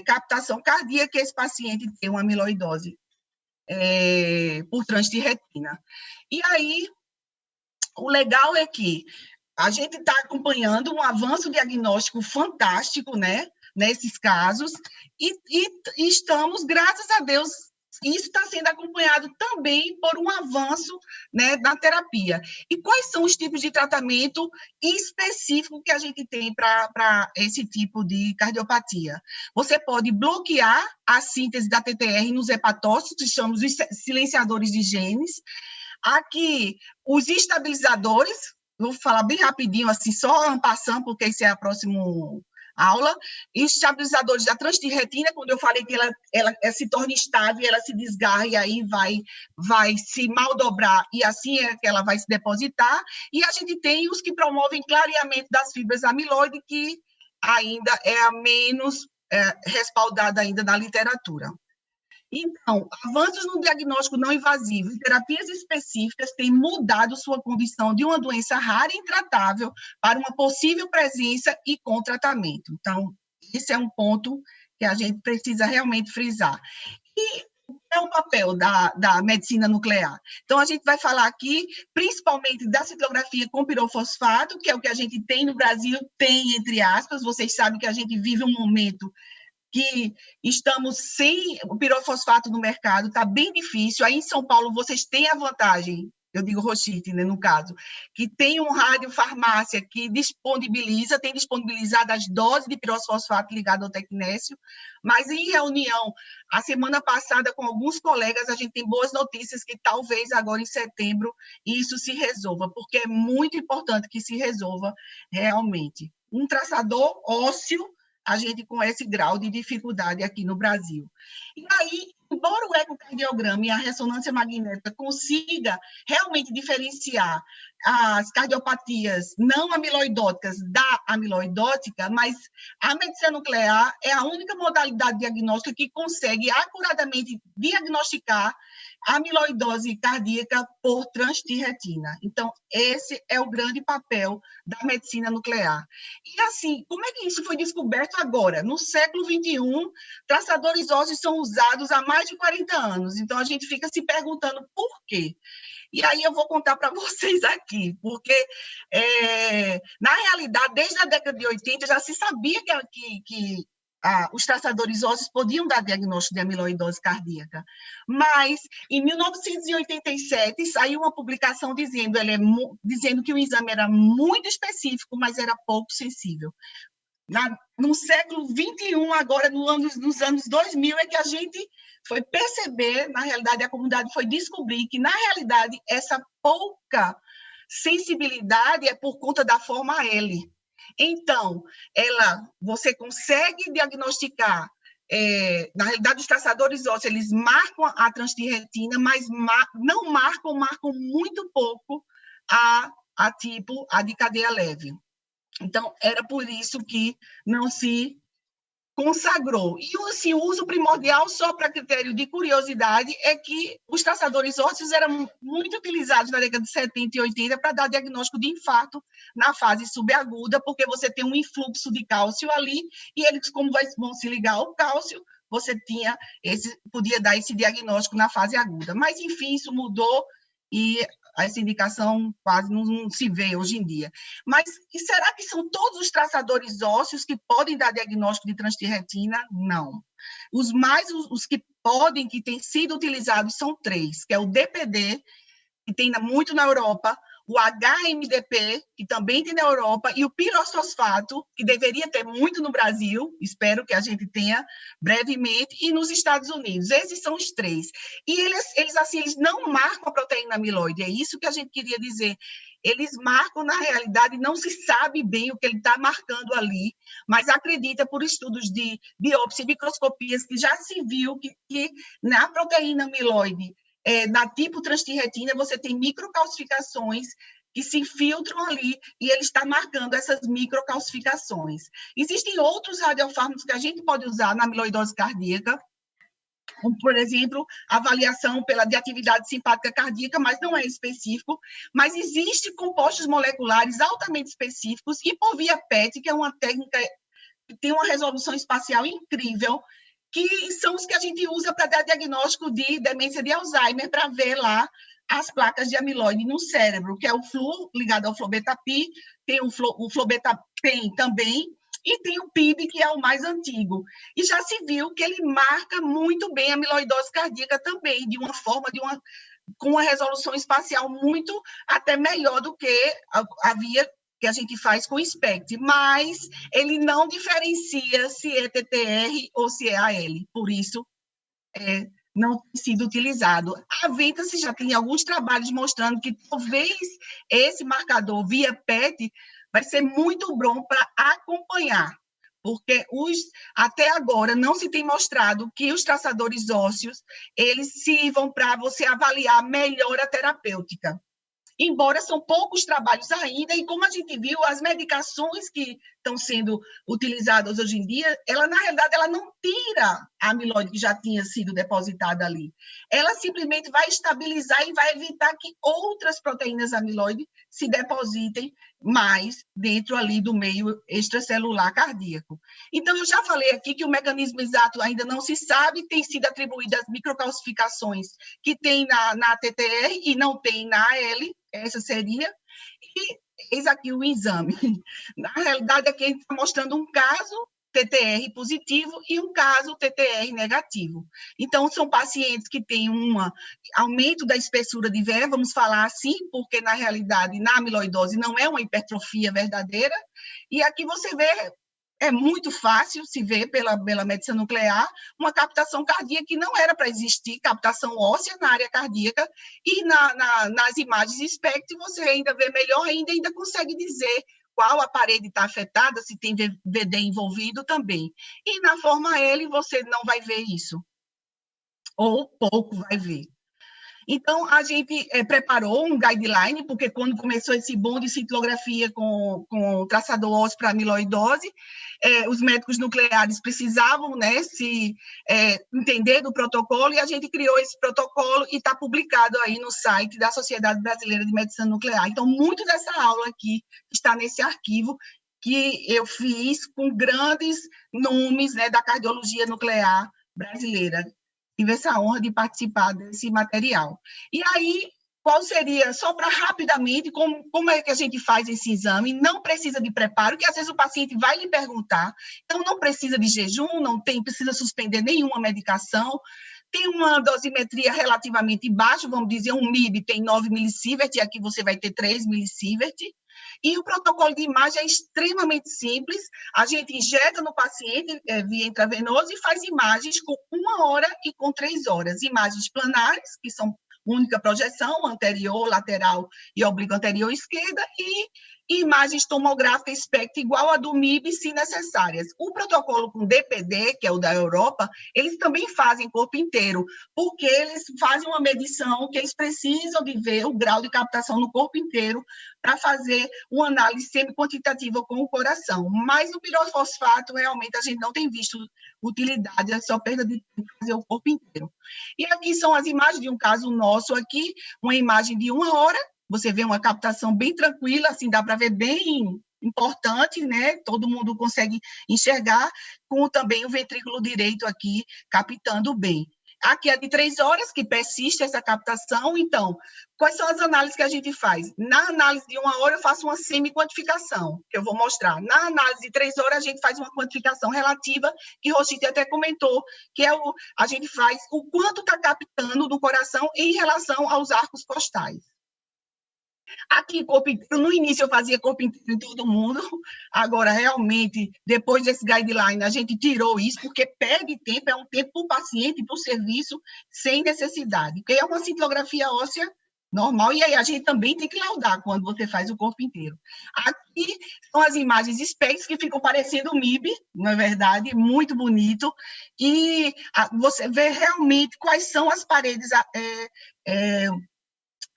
captação cardíaca, que esse paciente tem uma amiloidose por trânsito de retina. E aí, o legal é que a gente está acompanhando um avanço diagnóstico fantástico, né, nesses casos, e estamos, graças a Deus, isso está sendo acompanhado também por um avanço, né, na terapia. E quais são os tipos de tratamento específico que a gente tem para esse tipo de cardiopatia? Você pode bloquear a síntese da TTR nos hepatócitos, que chamamos de silenciadores de genes. Aqui, os estabilizadores, vou falar bem rapidinho, assim, só passando, porque esse é a próxima aula, e os estabilizadores da transtirretina, quando eu falei que ela se torna estável, ela se desgarra e aí vai se maldobrar, e assim é que ela vai se depositar, e a gente tem os que promovem clareamento das fibras amiloide, que ainda é a menos respaldada ainda na literatura. Então, avanços no diagnóstico não invasivo e terapias específicas têm mudado sua condição de uma doença rara e intratável para uma possível presença e com tratamento. Então, esse é um ponto que a gente precisa realmente frisar. E é o papel da medicina nuclear. Então, a gente vai falar aqui, principalmente da cintilografia com pirofosfato, que é o que a gente tem no Brasil, tem entre aspas, vocês sabem que a gente vive um momento que estamos sem o pirofosfato no mercado, está bem difícil. Aí em São Paulo vocês têm a vantagem, eu digo Rochite, né, no caso, que tem um radiofarmácia que tem disponibilizado as doses de pirofosfato ligado ao tecnécio, mas em reunião, a semana passada com alguns colegas, a gente tem boas notícias que talvez agora em setembro isso se resolva, porque é muito importante que se resolva realmente. Um traçador ósseo, a gente com esse grau de dificuldade aqui no Brasil. E aí, embora o ecocardiograma e a ressonância magnética consiga realmente diferenciar as cardiopatias não amiloidóticas da amiloidótica, mas a medicina nuclear é a única modalidade diagnóstica que consegue acuradamente diagnosticar a amiloidose cardíaca por trânsito de retina. Então, esse é o grande papel da medicina nuclear. E assim, como é que isso foi descoberto agora? No século XXI, traçadores ósseos são usados há mais de 40 anos. Então, a gente fica se perguntando por quê. E aí eu vou contar para vocês aqui, porque, na realidade, desde a década de 80, já se sabia que os traçadores ósseos podiam dar diagnóstico de amiloidose cardíaca. Mas, em 1987, saiu uma publicação dizendo que o exame era muito específico, mas era pouco sensível. No século XXI, agora, nos anos 2000, é que a gente foi perceber, na realidade, a comunidade foi descobrir que, na realidade, essa pouca sensibilidade é por conta da forma L. Então, você consegue diagnosticar, na realidade, os traçadores ósseos, eles marcam a transtirretina, mas não marcam muito pouco a de cadeia leve. Então, era por isso que não se consagrou. E assim, o uso primordial, só para critério de curiosidade, é que os traçadores ósseos eram muito utilizados na década de 70 e 80 para dar diagnóstico de infarto na fase subaguda, porque você tem um influxo de cálcio ali, e eles, como vão se ligar ao cálcio, você podia dar esse diagnóstico na fase aguda. Mas, enfim, isso mudou e essa indicação quase não se vê hoje em dia. Mas e será que são todos os traçadores ósseos que podem dar diagnóstico de transtirretina? Não. Os que podem, que têm sido utilizados, são 3, que é o DPD, que tem muito na Europa, o HMDP, que também tem na Europa, e o pirosfosfato, que deveria ter muito no Brasil, espero que a gente tenha brevemente, e nos Estados Unidos. Esses são os 3. E eles não marcam a proteína amiloide, é isso que a gente queria dizer. Eles marcam, na realidade, não se sabe bem o que ele está marcando ali, mas acredita, por estudos de biópsia e microscopias, que já se viu que na proteína amiloide, na tipo transtirretina, você tem microcalcificações que se infiltram ali e ele está marcando essas microcalcificações. Existem outros radiofármacos que a gente pode usar na amiloidose cardíaca, como, por exemplo, avaliação de atividade simpática cardíaca, mas não é específico. Mas existem compostos moleculares altamente específicos, e por via PET, que é uma técnica que tem uma resolução espacial incrível, que são os que a gente usa para dar diagnóstico de demência de Alzheimer, para ver lá as placas de amiloide no cérebro, que é o Flu, ligado ao Flobetapi, tem o Flobetapen também, e tem o PIB, que é o mais antigo. E já se viu que ele marca muito bem a amiloidose cardíaca também, de uma forma, com uma resolução espacial muito até melhor do que havia que a gente faz com o SPECT, mas ele não diferencia se é TTR ou se é AL, por isso não tem sido utilizado. A Ventas já tem alguns trabalhos mostrando que talvez esse marcador via PET vai ser muito bom para acompanhar, porque até agora não se tem mostrado que os traçadores ósseos eles sirvam para você avaliar melhor a terapêutica. Embora são poucos trabalhos ainda, e como a gente viu, as medicações que estão sendo utilizadas hoje em dia, na realidade, ela não tira a amiloide que já tinha sido depositada ali. Ela simplesmente vai estabilizar e vai evitar que outras proteínas amiloide se depositem mais dentro ali do meio extracelular cardíaco. Então, eu já falei aqui que o mecanismo exato ainda não se sabe, tem sido atribuídas as microcalcificações que tem na TTR e não tem na AL, essa seria, e eis aqui o exame. Na realidade, aqui a gente está mostrando um caso TTR positivo e um caso TTR negativo. Então, são pacientes que têm um aumento da espessura de véia, vamos falar assim, porque, na realidade, na amiloidose não é uma hipertrofia verdadeira, e aqui você vê, é muito fácil se ver pela medicina nuclear, uma captação cardíaca que não era para existir, captação óssea na área cardíaca, e nas imagens SPECT você ainda vê melhor, ainda consegue dizer qual a parede está afetada, se tem VD envolvido também. E na forma L você não vai ver isso, ou pouco vai ver. Então, a gente preparou um guideline, porque quando começou esse boom de cintilografia com traçador ósseo para amiloidose, os médicos nucleares precisavam se entender do protocolo, e a gente criou esse protocolo e está publicado aí no site da Sociedade Brasileira de Medicina Nuclear. Então, muito dessa aula aqui está nesse arquivo que eu fiz com grandes nomes da cardiologia nuclear brasileira. Tive essa honra de participar desse material. E aí, qual seria, só para rapidamente, como é que a gente faz esse exame? Não precisa de preparo, que às vezes o paciente vai lhe perguntar, então não precisa de jejum, precisa suspender nenhuma medicação, tem uma dosimetria relativamente baixa, vamos dizer, um MIB tem 9 milisievert, e aqui você vai ter 3 milisievert, e o protocolo de imagem é extremamente simples, a gente injeta no paciente via intravenosa e faz imagens com 1 hora e com 3 horas, imagens planares, que são única projeção, anterior, lateral e oblíqua anterior esquerda, e imagens tomográficas SPECT igual a do MIB, se necessárias. O protocolo com DPD, que é o da Europa, eles também fazem corpo inteiro, porque eles fazem uma medição que eles precisam de ver o grau de captação no corpo inteiro para fazer uma análise semi-quantitativa com o coração. Mas no pirofosfato, realmente, a gente não tem visto utilidade, é só perda de tempo fazer o corpo inteiro. E aqui são as imagens de um caso nosso aqui, uma imagem de 1 hora, você vê uma captação bem tranquila, assim, dá para ver bem importante, né? Todo mundo consegue enxergar, com também o ventrículo direito aqui captando bem. Aqui é de 3 horas que persiste essa captação. Então, quais são as análises que a gente faz? Na análise de 1 hora, eu faço uma semi-quantificação, que eu vou mostrar. Na análise de 3 horas, a gente faz uma quantificação relativa, que o Rochite até comentou, que é a gente faz o quanto está captando do coração em relação aos arcos costais. Aqui, corpo inteiro, no início eu fazia corpo inteiro em todo mundo, agora realmente, depois desse guideline, a gente tirou isso, porque perde tempo, é um tempo para o paciente e para o serviço, sem necessidade, porque é uma cintilografia óssea normal, e aí a gente também tem que laudar quando você faz o corpo inteiro. Aqui são as imagens SPECT que ficam parecendo o MIB, não é verdade? Muito bonito, e você vê realmente quais são as paredes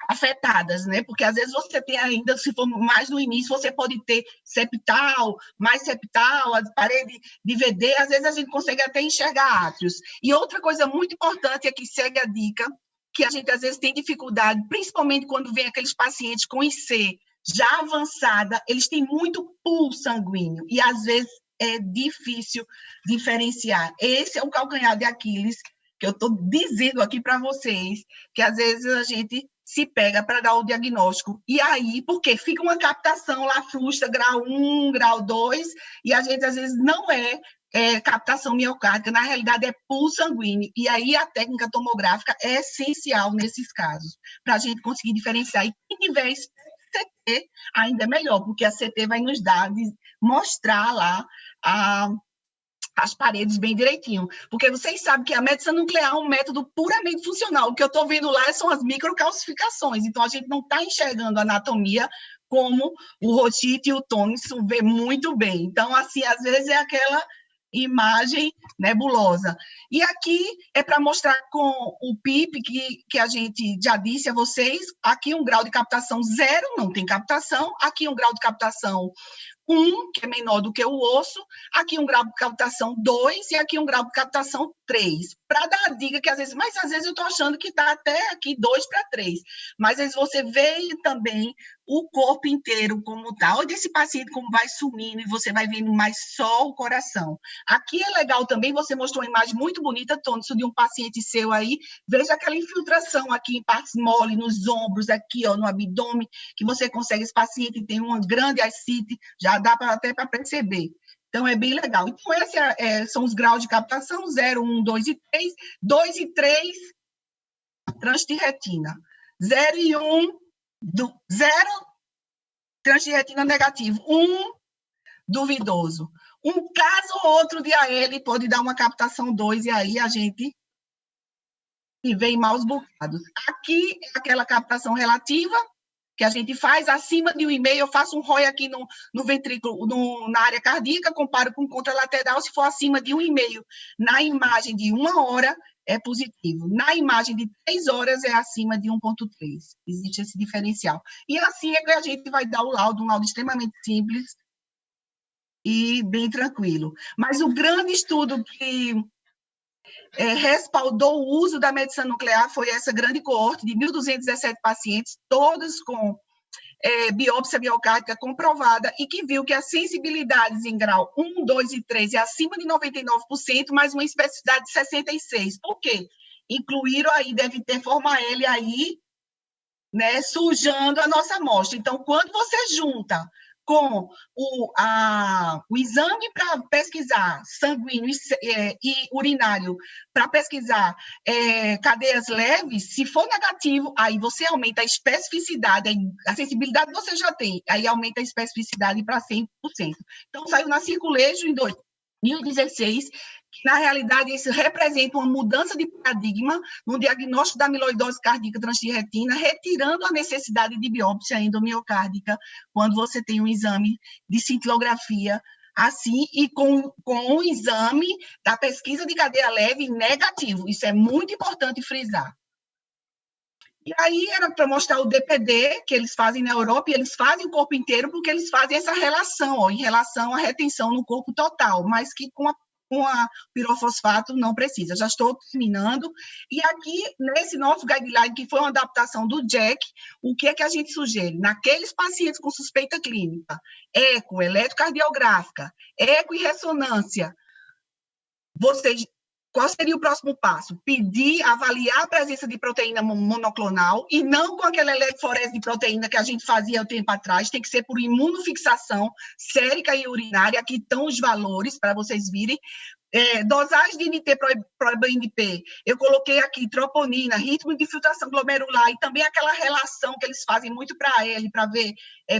afetadas, né? Porque às vezes você tem ainda, se for mais no início, você pode ter septal, mais septal, a parede de VD, às vezes a gente consegue até enxergar átrios. E outra coisa muito importante é que segue a dica, que a gente às vezes tem dificuldade, principalmente quando vem aqueles pacientes com IC já avançada, eles têm muito pool sanguíneo, e às vezes é difícil diferenciar. Esse é o calcanhar de Aquiles, que eu estou dizendo aqui para vocês, que às vezes a gente se pega para dar o diagnóstico. E aí, porque fica uma captação lá frustra, grau 1, grau 2, e a gente às vezes não é captação miocárdica, na realidade é pulso sanguíneo. E aí a técnica tomográfica é essencial nesses casos, para a gente conseguir diferenciar. E quem tiver CT, ainda é melhor, porque a CT vai nos dar, mostrar lá as paredes bem direitinho, porque vocês sabem que a medicina nuclear é um método puramente funcional. O que eu estou vendo lá são as microcalcificações, então a gente não está enxergando a anatomia como o Rochite e o Thomson vê muito bem. Então, assim, às vezes é aquela imagem nebulosa. E aqui é para mostrar com o PIP, que a gente já disse a vocês, aqui um grau de captação 0, não tem captação, aqui um grau de captação 1, que é menor do que o osso, aqui um grau de captação 2 e aqui um grau de captação 3. Para dar a dica que às vezes eu estou achando que está até aqui 2 para 3. Mas às vezes você vê também o corpo inteiro como está. Olha esse paciente como vai sumindo e você vai vendo mais só o coração. Aqui é legal também, você mostrou uma imagem muito bonita, Thomson, de um paciente seu aí. Veja aquela infiltração aqui em partes mole, nos ombros, aqui ó, no abdômen, que você consegue, esse paciente tem uma grande ascite, já dá até para perceber. Então, é bem legal. Então, esses são os graus de captação, 0, 1, 2 e 3. 2 e 3, tranche de retina. 0 e 1, 0, tranche de retina negativo. 1, duvidoso. Um caso ou outro de AL pode dar uma captação 2, e aí a gente vem maus bocados. Aqui é aquela captação relativa, que a gente faz acima de 1,5, eu faço um ROI aqui no ventrículo, na área cardíaca, comparo com contralateral, se for acima de 1,5. Na imagem de 1 hora, é positivo. Na imagem de 3 horas, é acima de 1,3. Existe esse diferencial. E assim é que a gente vai dar o laudo, um laudo extremamente simples e bem tranquilo. Mas o grande estudo que respaldou o uso da medicina nuclear foi essa grande coorte de 1.217 pacientes, todos com biópsia miocárdica comprovada, e que viu que as sensibilidades em grau 1, 2 e 3 é acima de 99%, mas uma especificidade de 66%. Por quê? Incluíram aí, deve ter forma L aí, né, sujando a nossa amostra. Então, quando você junta com o exame para pesquisar sanguíneo e urinário, para pesquisar cadeias leves, se for negativo, aí você aumenta a especificidade, a sensibilidade você já tem, aí aumenta a especificidade para 100%. Então, saiu na Circulejo em 2016, que, na realidade, isso representa uma mudança de paradigma no diagnóstico da amiloidose cardíaca transtirretina, retirando a necessidade de biópsia endomiocárdica quando você tem um exame de cintilografia assim, e com o exame da pesquisa de cadeia leve negativo. Isso é muito importante frisar. E aí era para mostrar o DPD, que eles fazem na Europa, e eles fazem o corpo inteiro, porque eles fazem essa relação, em relação à retenção no corpo total, mas que com a pirofosfato não precisa. Já estou terminando. E aqui, nesse nosso guideline, que foi uma adaptação do JACC, o que é que a gente sugere? Naqueles pacientes com suspeita clínica, eco, eletrocardiográfica, eco e ressonância, qual seria o próximo passo? Avaliar a presença de proteína monoclonal e não com aquela eletroforese de proteína que a gente fazia há um tempo atrás, tem que ser por imunofixação sérica e urinária, aqui estão os valores para vocês virem. Dosagem de NT-proBNP, eu coloquei aqui troponina, ritmo de filtração glomerular e também aquela relação que eles fazem muito para ele, para ver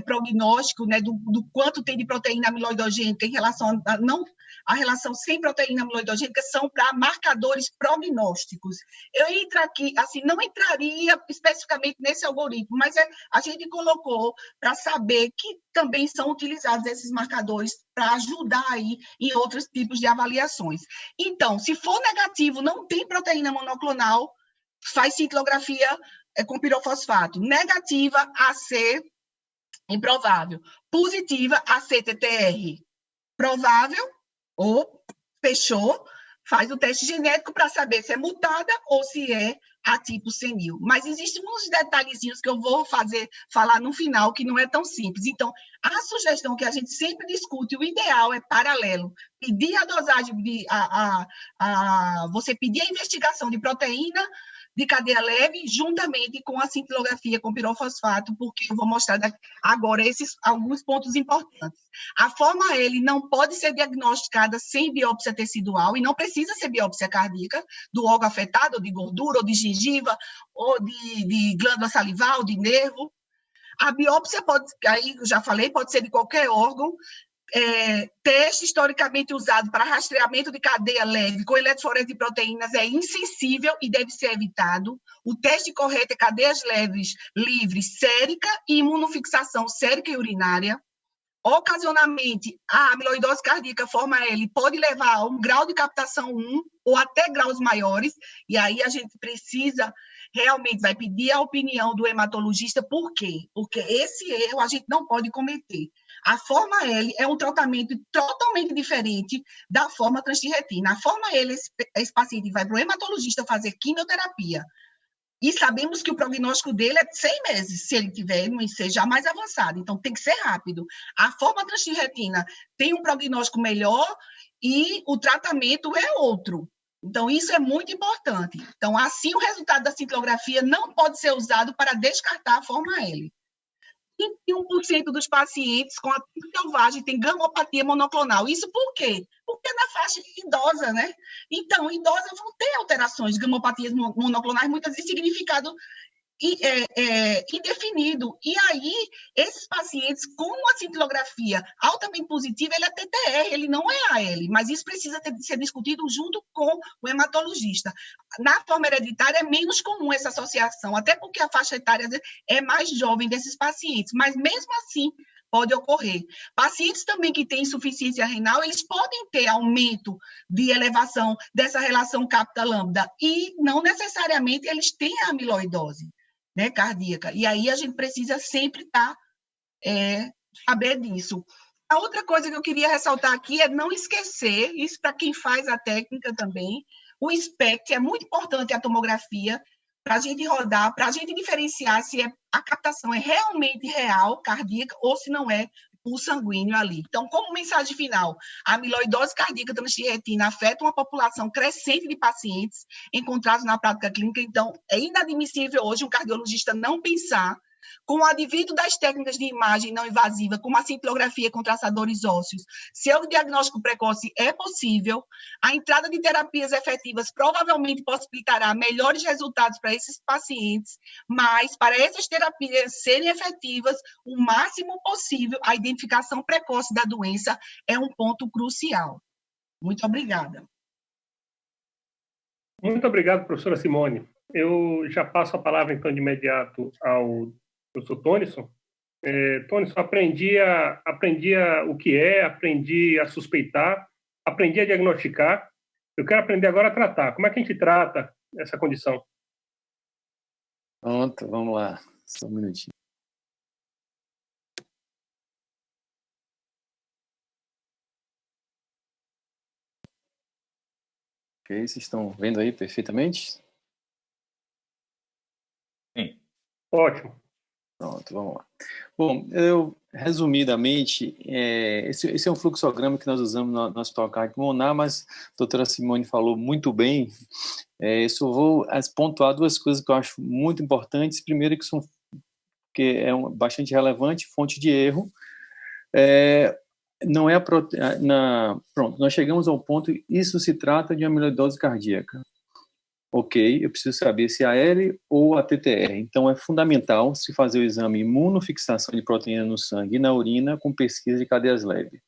prognóstico, né, do quanto tem de proteína amiloidogênica em relação a relação sem proteína amiloidogênica são para marcadores prognósticos. Eu entro aqui, assim, não entraria especificamente nesse algoritmo, mas a gente colocou para saber que também são utilizados esses marcadores para ajudar aí em outros tipos de avaliações. Então, se for negativo, não tem proteína monoclonal, faz cintilografia com pirofosfato. Negativa, AC, improvável. Positiva, ACTTR, provável, ou fechou, faz o teste genético para saber se é mutada ou se é a tipo senil. Mas existem uns detalhezinhos que eu vou falar no final, que não é tão simples. Então, a sugestão que a gente sempre discute, o ideal é paralelo. Pedir a dosagem, você pedir a investigação de proteína de cadeia leve, juntamente com a cintilografia com pirofosfato, porque eu vou mostrar agora alguns pontos importantes. A forma L não pode ser diagnosticada sem biópsia tecidual, e não precisa ser biópsia cardíaca, do órgão afetado, ou de gordura, ou de gengiva, ou de glândula salivar, ou de nervo. A biópsia aí eu já falei, pode ser de qualquer órgão. Teste historicamente usado para rastreamento de cadeia leve com eletroforese de proteínas é insensível e deve ser evitado. O teste correto é cadeias leves livres sérica e imunofixação sérica e urinária. Ocasionalmente, a amiloidose cardíaca forma L pode levar a um grau de captação 1 ou até graus maiores, e aí a gente precisa, realmente vai pedir a opinião do hematologista. Por quê? Porque esse erro a gente não pode cometer. A forma L é um tratamento totalmente diferente da forma transtirretina. A forma L, esse paciente vai para o hematologista fazer quimioterapia, e sabemos que o prognóstico dele é de 6 meses, se ele tiver um IC já mais avançado, então tem que ser rápido. A forma transtirretina tem um prognóstico melhor e o tratamento é outro. Então, isso é muito importante. Então, assim, o resultado da cintilografia não pode ser usado para descartar a forma L. 21% dos pacientes com a selvagem tem gamopatia monoclonal. Isso por quê? Porque é na faixa idosa, né? Então, idosa vão ter alterações de gamopatias monoclonais, muitas vezes significado indefinido. E aí, esses pacientes com a cintilografia altamente positiva, ele é TTR, ele não é AL, mas isso precisa ser discutido junto com o hematologista. Na forma hereditária, é menos comum essa associação, até porque a faixa etária é mais jovem desses pacientes, mas mesmo assim, pode ocorrer. Pacientes também que têm insuficiência renal, eles podem ter aumento de elevação dessa relação capta-lambda, e não necessariamente eles têm a amiloidose, né, cardíaca. E aí a gente precisa sempre saber disso. A outra coisa que eu queria ressaltar aqui é não esquecer, isso para quem faz a técnica também, o SPECT, é muito importante a tomografia, para a gente rodar, para a gente diferenciar se a captação é realmente real, cardíaca, ou se não é o sanguíneo ali. Então, como mensagem final, a amiloidose cardíaca transtirretina afeta uma população crescente de pacientes encontrados na prática clínica. Então, é inadmissível hoje um cardiologista não pensar, com o advento das técnicas de imagem não invasiva, como a cintilografia com traçadores ósseos, se o diagnóstico precoce é possível, a entrada de terapias efetivas provavelmente possibilitará melhores resultados para esses pacientes, mas para essas terapias serem efetivas, o máximo possível, a identificação precoce da doença é um ponto crucial. Muito obrigada. Muito obrigado, professora Simone. Eu já passo a palavra, então, de imediato ao professor Tonison. Tonison, aprendi o que é, aprendi a suspeitar, aprendi a diagnosticar. Eu quero aprender agora a tratar. Como é que a gente trata essa condição? Pronto, vamos lá. Só um minutinho. Ok, vocês estão vendo aí perfeitamente? Sim. Ótimo. Pronto, vamos lá. Bom, resumidamente, esse é um fluxograma que nós usamos no Hospital Cardíaco Pulmonar, mas a doutora Simone falou muito bem. Eu só vou pontuar duas coisas que eu acho muito importantes. Primeiro, que é bastante relevante, fonte de erro. Não é pronto, nós chegamos ao ponto, isso se trata de amiloidose cardíaca. Ok, eu preciso saber se é a AL ou a TTR. Então, é fundamental se fazer o exame imunofixação de proteína no sangue e na urina com pesquisa de cadeias leves.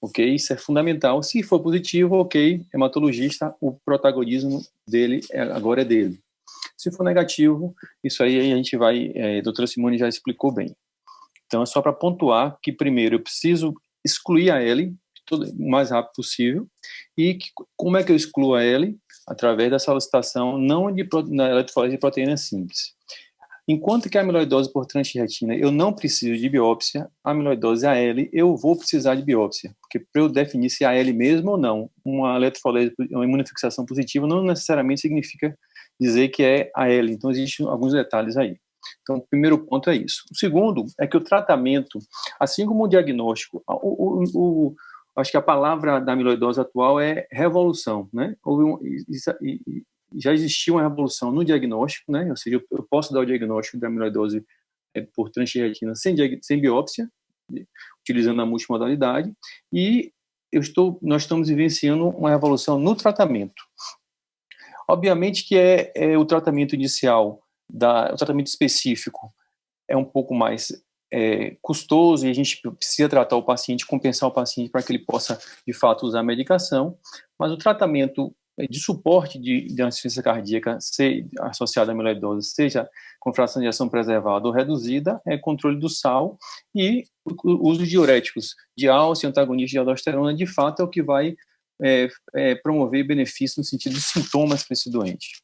Ok, isso é fundamental. Se for positivo, ok, hematologista, o protagonismo dele agora é dele. Se for negativo, isso aí a gente vai, a doutora Simone já explicou bem. Então, é só para pontuar que, primeiro, eu preciso excluir a L o mais rápido possível. E como é que eu excluo a L? Através da solicitação não na eletroforese de proteína simples. Enquanto que a amiloidose por transretina eu não preciso de biópsia, a amiloidose AL eu vou precisar de biópsia, porque para eu definir se é AL mesmo ou não, uma eletroforese, uma imunofixação positiva não necessariamente significa dizer que é AL, então existem alguns detalhes aí. Então, o primeiro ponto é isso. O segundo é que o tratamento, assim como o diagnóstico, acho que a palavra da amiloidose atual é revolução, né? Já existia uma revolução no diagnóstico, né? Ou seja, eu posso dar o diagnóstico da amiloidose por transretina sem biópsia, utilizando a multimodalidade, e nós estamos vivenciando uma revolução no tratamento. Obviamente que o tratamento inicial, o tratamento específico é um pouco mais custoso e a gente precisa tratar o paciente, compensar o paciente para que ele possa, de fato, usar a medicação, mas o tratamento de suporte de insuficiência cardíaca associada à amiloidose, seja com fração de ejeção preservada ou reduzida, é controle do sal e o uso de diuréticos, de álcool, antagonista de aldosterona, de fato, é o que vai promover benefício no sentido de sintomas para esse doente.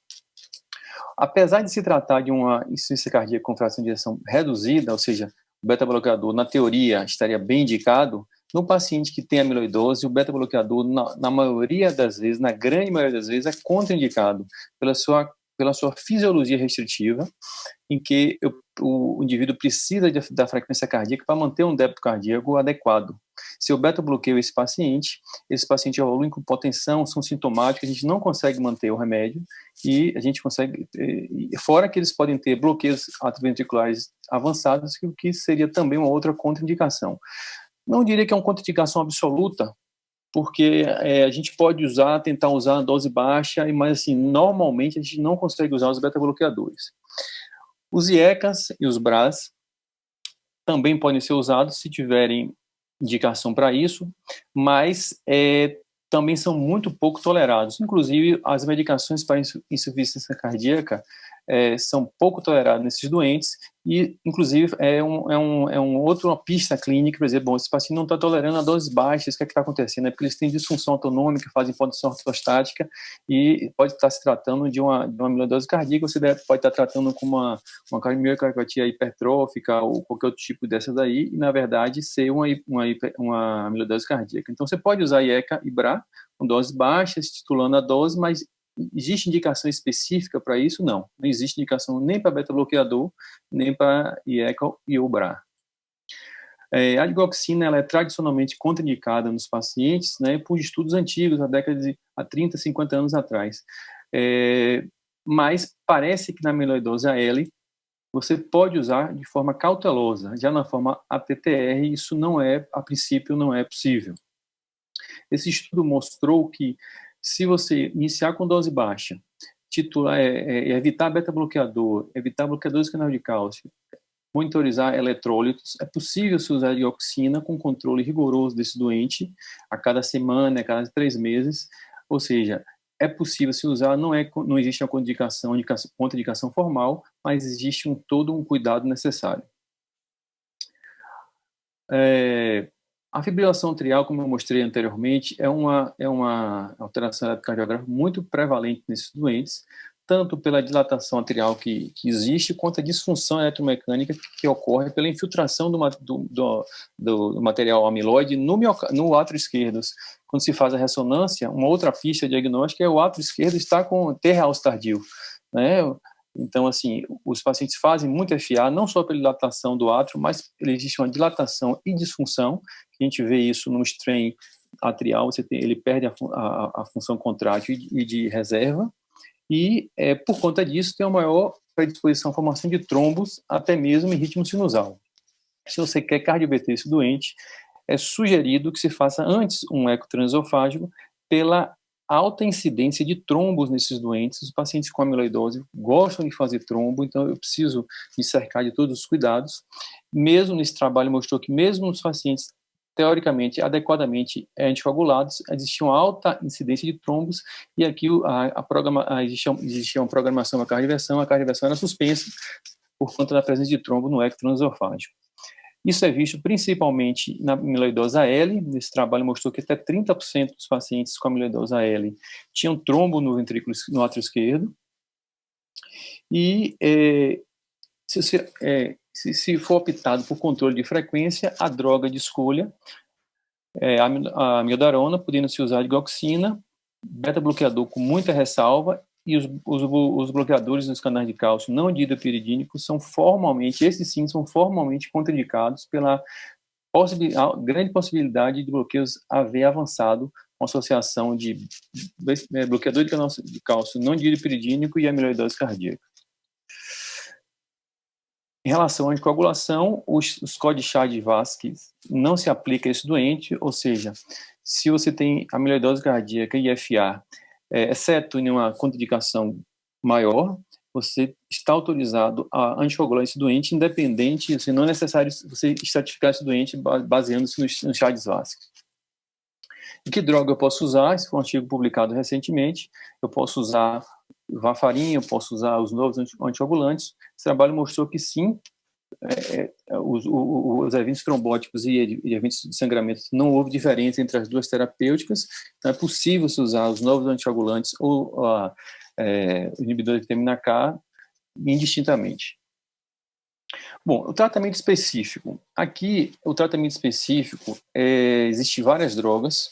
Apesar de se tratar de uma insuficiência cardíaca com fração de ejeção reduzida, ou seja, o beta-bloqueador, na teoria, estaria bem indicado, no paciente que tem amiloidose, o beta-bloqueador, na maioria das vezes, na grande maioria das vezes, é contraindicado pela sua fisiologia restritiva, em que o indivíduo precisa da frequência cardíaca para manter um débito cardíaco adequado. Se o beta-bloqueia esse paciente evolui com hipotensão, são sintomáticos, a gente não consegue manter o remédio e a gente consegue, fora que eles podem ter bloqueios atrioventriculares avançados, que seria também uma outra contraindicação. Não diria que é uma contraindicação absoluta, porque a gente pode tentar usar a dose baixa, mas assim, normalmente a gente não consegue usar os beta-bloqueadores. Os IECAs e os BRAs também podem ser usados se tiverem indicação para isso, mas também são muito pouco tolerados. Inclusive, as medicações para insuficiência cardíaca são pouco toleradas nesses doentes e, inclusive, uma pista clínica para dizer, bom, esse paciente não está tolerando a doses baixas, o que é que está acontecendo? É porque eles têm disfunção autonômica, fazem hipotensão ortostática e pode estar se tratando de uma amiloidose cardíaca, você pode estar tratando com uma miocardiopatia hipertrófica ou qualquer outro tipo dessa daí, e, na verdade, ser uma amiloidose cardíaca. Então, você pode usar IECA e BRA com doses baixas, titulando a dose, mas existe indicação específica para isso? Não existe indicação nem para beta-bloqueador, nem para IECA e o BRA. A digoxina ela é tradicionalmente contraindicada nos pacientes, né, por estudos antigos, há 30, 50 anos atrás. Mas parece que na amiloidose AL você pode usar de forma cautelosa. Já na forma ATTR, isso a princípio, não é possível. Esse estudo mostrou que se você iniciar com dose baixa, evitar beta-bloqueador, evitar bloqueadores de canal de cálcio, monitorizar eletrólitos. É possível se usar dioxina com controle rigoroso desse doente a cada semana, a cada 3 meses, ou seja, é possível se usar, não existe uma contraindicação formal, mas existe todo um cuidado necessário. A fibrilação atrial, como eu mostrei anteriormente, é uma alteração eletrocardiográfica muito prevalente nesses doentes, tanto pela dilatação atrial que existe, quanto a disfunção eletromecânica que ocorre pela infiltração do material amiloide no átrio esquerdo. Quando se faz a ressonância, uma outra pista diagnóstica é o átrio esquerdo está com T-House tardio, né? Então, assim, os pacientes fazem muito FA, não só pela dilatação do átrio, mas existe uma dilatação e disfunção. A gente vê isso no strain atrial, ele perde a função contrátil e de reserva, e por conta disso tem uma maior predisposição à formação de trombos, até mesmo em ritmo sinusal. Se você quer cardioverter esse doente, é sugerido que se faça antes um eco transesofágico pela alta incidência de trombos nesses doentes. Os pacientes com amiloidose gostam de fazer trombo, então eu preciso me cercar de todos os cuidados. Mesmo nesse trabalho mostrou que mesmo nos pacientes teoricamente, adequadamente anticoagulados, existia uma alta incidência de trombos, e aqui existia uma programação da cardioversão, a cardioversão era suspensa por conta da presença de trombo no eco transesofágico. Isso é visto principalmente na amiloidose AL. Nesse trabalho mostrou que até 30% dos pacientes com amiloidose AL tinham trombo no ventrículo, no átrio esquerdo. E se for optado por controle de frequência, a droga de escolha é a amiodarona, podendo se usar digoxina, beta-bloqueador com muita ressalva, e os bloqueadores dos canais de cálcio não dihidropiridínicos são formalmente, esses sim, são formalmente contraindicados pela grande possibilidade de bloqueios AV avançado, com associação de bloqueador de canal de cálcio não dihidropiridínico e amiloidose cardíaca. Em relação à anticoagulação, os códigos Chade-Vasquez não se aplica a esse doente, ou seja, se você tem amiloidose cardíaca e FA, exceto em uma contraindicação maior, você está autorizado a anticoagular esse doente, independente, assim, não é necessário você estratificar esse doente baseando-se no Chade-Vasquez. E que droga eu posso usar? Esse foi um artigo publicado recentemente. Eu posso usar varfarina, eu posso usar os novos anticoagulantes. Esse trabalho mostrou que sim, os eventos trombóticos e eventos de sangramento, não houve diferença entre as duas terapêuticas. Então é possível se usar os novos anticoagulantes ou o inibidor de vitamina K indistintamente. Bom, o tratamento específico. Aqui, o tratamento específico, existe várias drogas.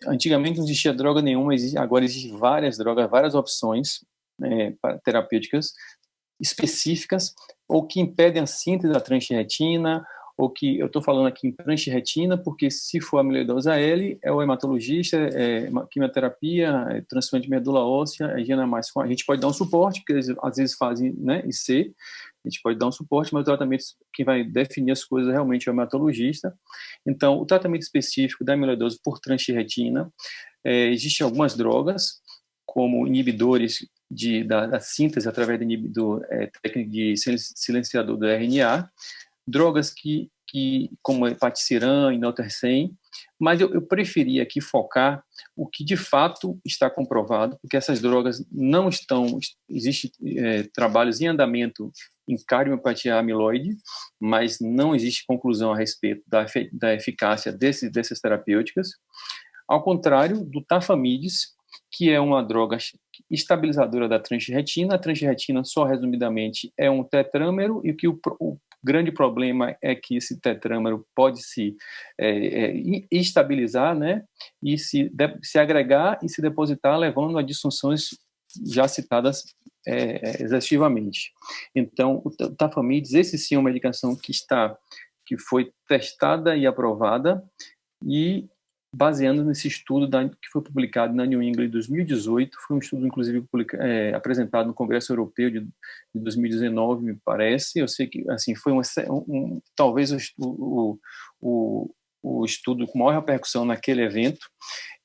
Antigamente não existia droga nenhuma, agora existem várias drogas, várias opções terapêuticas específicas, ou que impedem a síntese da transretina, ou que, eu estou falando aqui em transretina, porque se for amiloidose AL, é o hematologista, quimioterapia, transplante de medula óssea, a gente pode dar um suporte, porque eles às vezes fazem, né, IC, a gente pode dar um suporte, mas o tratamento que vai definir as coisas realmente é o hematologista. Então, o tratamento específico da amiloidose por transretina, existem algumas drogas, como inibidores da síntese através do técnica de silenciador do RNA, drogas que como hepaticiram, inotersen, mas eu preferi aqui focar o que de fato está comprovado, porque essas drogas não estão, existem trabalhos em andamento em cardiomiopatia amiloide, mas não existe conclusão a respeito da eficácia dessas terapêuticas, ao contrário do tafamides, que é uma droga estabilizadora da transretina. A transretina, só resumidamente, é um tetrâmero, e que o grande problema é que esse tetrâmero pode se estabilizar, né, e se agregar e se depositar, levando a disfunções já citadas exaustivamente. Então, o tafamides, esse sim é uma medicação que foi testada e aprovada, e baseando nesse estudo que foi publicado na New England em 2018, foi um estudo, inclusive, apresentado no Congresso Europeu de 2019, me parece. Eu sei que, assim, foi talvez o estudo com maior repercussão naquele evento,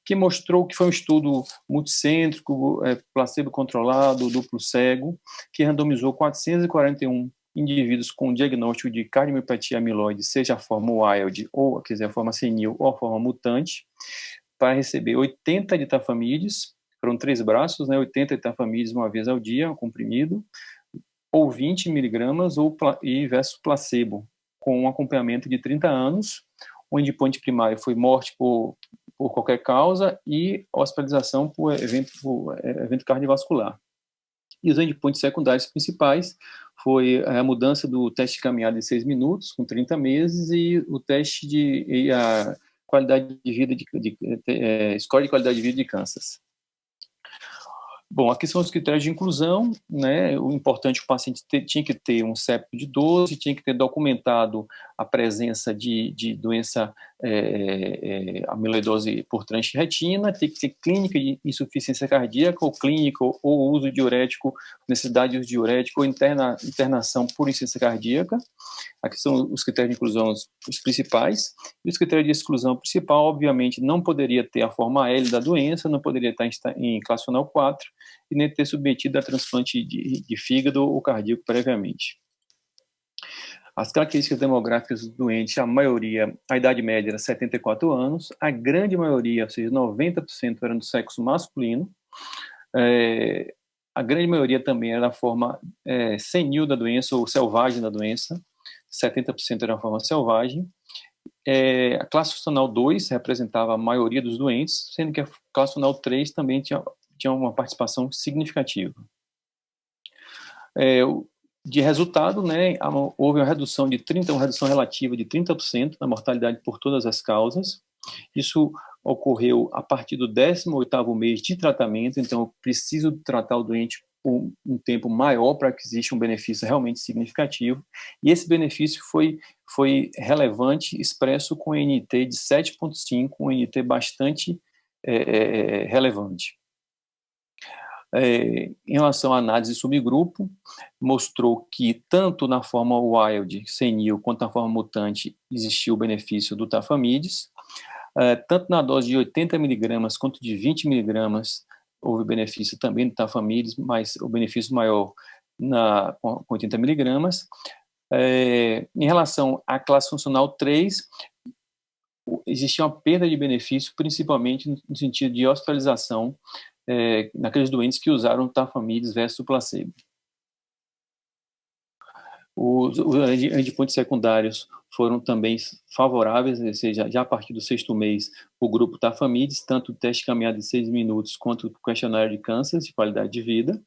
que mostrou que foi um estudo multicêntrico, placebo-controlado, duplo cego, que randomizou 441 indivíduos com diagnóstico de cardiomiopatia amiloide, seja a forma wild, ou, quer dizer, a forma senil ou a forma mutante, para receber 80 de tafamidis, foram 3 braços, né, 80 de tafamidis uma vez ao dia, um comprimido, ou 20 miligramas e versus placebo, com um acompanhamento de 30 anos. O endpoint primário foi morte por qualquer causa e hospitalização por evento cardiovascular. E os endpoints secundários principais foi a mudança do teste de caminhada em 6 minutos, com 30 meses, e o teste e a qualidade de vida, score de qualidade de vida de Kansas. Bom, aqui são os critérios de inclusão, né? O importante, o paciente tinha que ter um septo de 12, tinha que ter documentado a presença de doença amiloidose por transretina, tem que ter clínica de insuficiência cardíaca ou clínica ou uso de diurético, necessidade de uso de diurético ou internação por insuficiência cardíaca. Aqui são os critérios de inclusão, os principais. E os critérios de exclusão principal, obviamente, não poderia ter a forma L da doença, não poderia estar em classe funcional 4 e nem ter submetido a transplante de fígado ou cardíaco previamente. As características demográficas do doente, a maioria, a idade média era 74 anos, a grande maioria, ou seja, 90% era do sexo masculino, a grande maioria também era da forma senil da doença ou selvagem da doença, 70% era a forma selvagem. A classe funcional 2 representava a maioria dos doentes, sendo que a classe funcional 3 também tinha uma participação significativa. De resultado, né, houve uma redução relativa de 30% na mortalidade por todas as causas. Isso ocorreu a partir do 18º mês de tratamento, então eu preciso tratar o doente por um tempo maior para que exista um benefício realmente significativo. E esse benefício foi relevante, expresso com NT de 7,5, um NT bastante relevante. Em relação à análise de subgrupo, mostrou que tanto na forma wild, senil, quanto na forma mutante, existiu o benefício do tafamidis. Tanto na dose de 80 miligramas quanto de 20 miligramas, houve benefício também do tafamidis, mas o benefício maior com 80 miligramas. Em relação à classe funcional 3, existia uma perda de benefício, principalmente no sentido de hospitalização, naqueles doentes que usaram tafamidis versus placebo. Os endpoints secundários foram também favoráveis, ou seja, já a partir do 6º mês, o grupo tafamidis, tanto o teste de caminhada de 6 minutos quanto o questionário de Kansas, de qualidade de vida,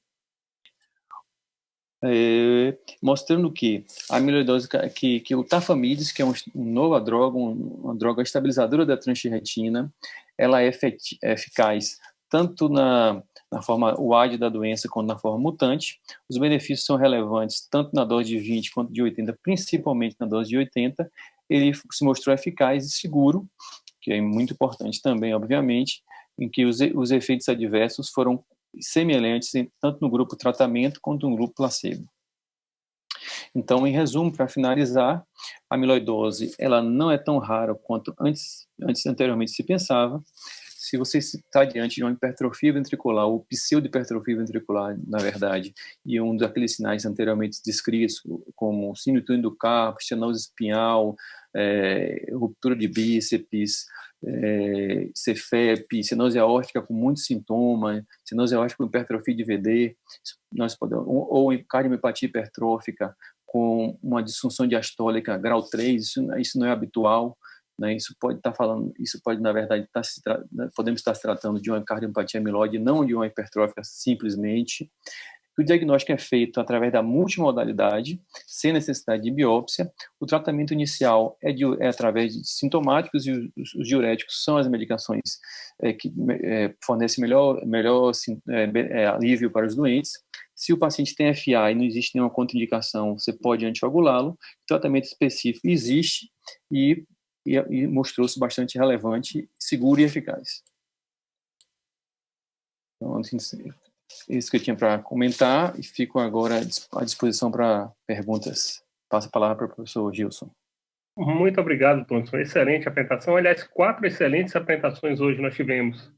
mostrando que a amiloidose, que o tafamidis, que é uma nova droga, uma droga estabilizadora da transretina, ela é eficaz tanto na forma WAD da doença quanto na forma mutante. Os benefícios são relevantes tanto na dose de 20 quanto de 80, principalmente na dose de 80. Ele se mostrou eficaz e seguro, que é muito importante também, obviamente, em que os efeitos adversos foram semelhantes tanto no grupo tratamento quanto no grupo placebo. Então, em resumo, para finalizar, a amiloidose ela não é tão rara quanto anteriormente se pensava. Se você está diante de uma hipertrofia ventricular, ou pseudo-hipertrofia ventricular, na verdade, e um daqueles sinais anteriormente descritos, como síndrome do túnel do carpo, estenose espinhal, ruptura de bíceps, Cefep, estenose aórtica com muitos sintomas, estenose aórtica com hipertrofia de VD, ou cardiomiopatia hipertrófica com uma disfunção diastólica grau 3, isso não é habitual. Isso pode, na verdade, podemos estar se tratando de uma cardiomiopatia amiloide, não de uma hipertrófica simplesmente. O diagnóstico é feito através da multimodalidade, sem necessidade de biópsia. O tratamento inicial é através de sintomáticos, e os diuréticos são as medicações que fornecem melhor alívio para os doentes. Se o paciente tem FA e não existe nenhuma contraindicação, você pode anticoagulá-lo. O tratamento específico existe e mostrou-se bastante relevante, seguro e eficaz. Então, isso que eu tinha para comentar, e fico agora à disposição para perguntas. Passo a palavra para o professor Gilson. Muito obrigado, Thomson. Excelente apresentação. Aliás, 4 excelentes apresentações hoje nós tivemos.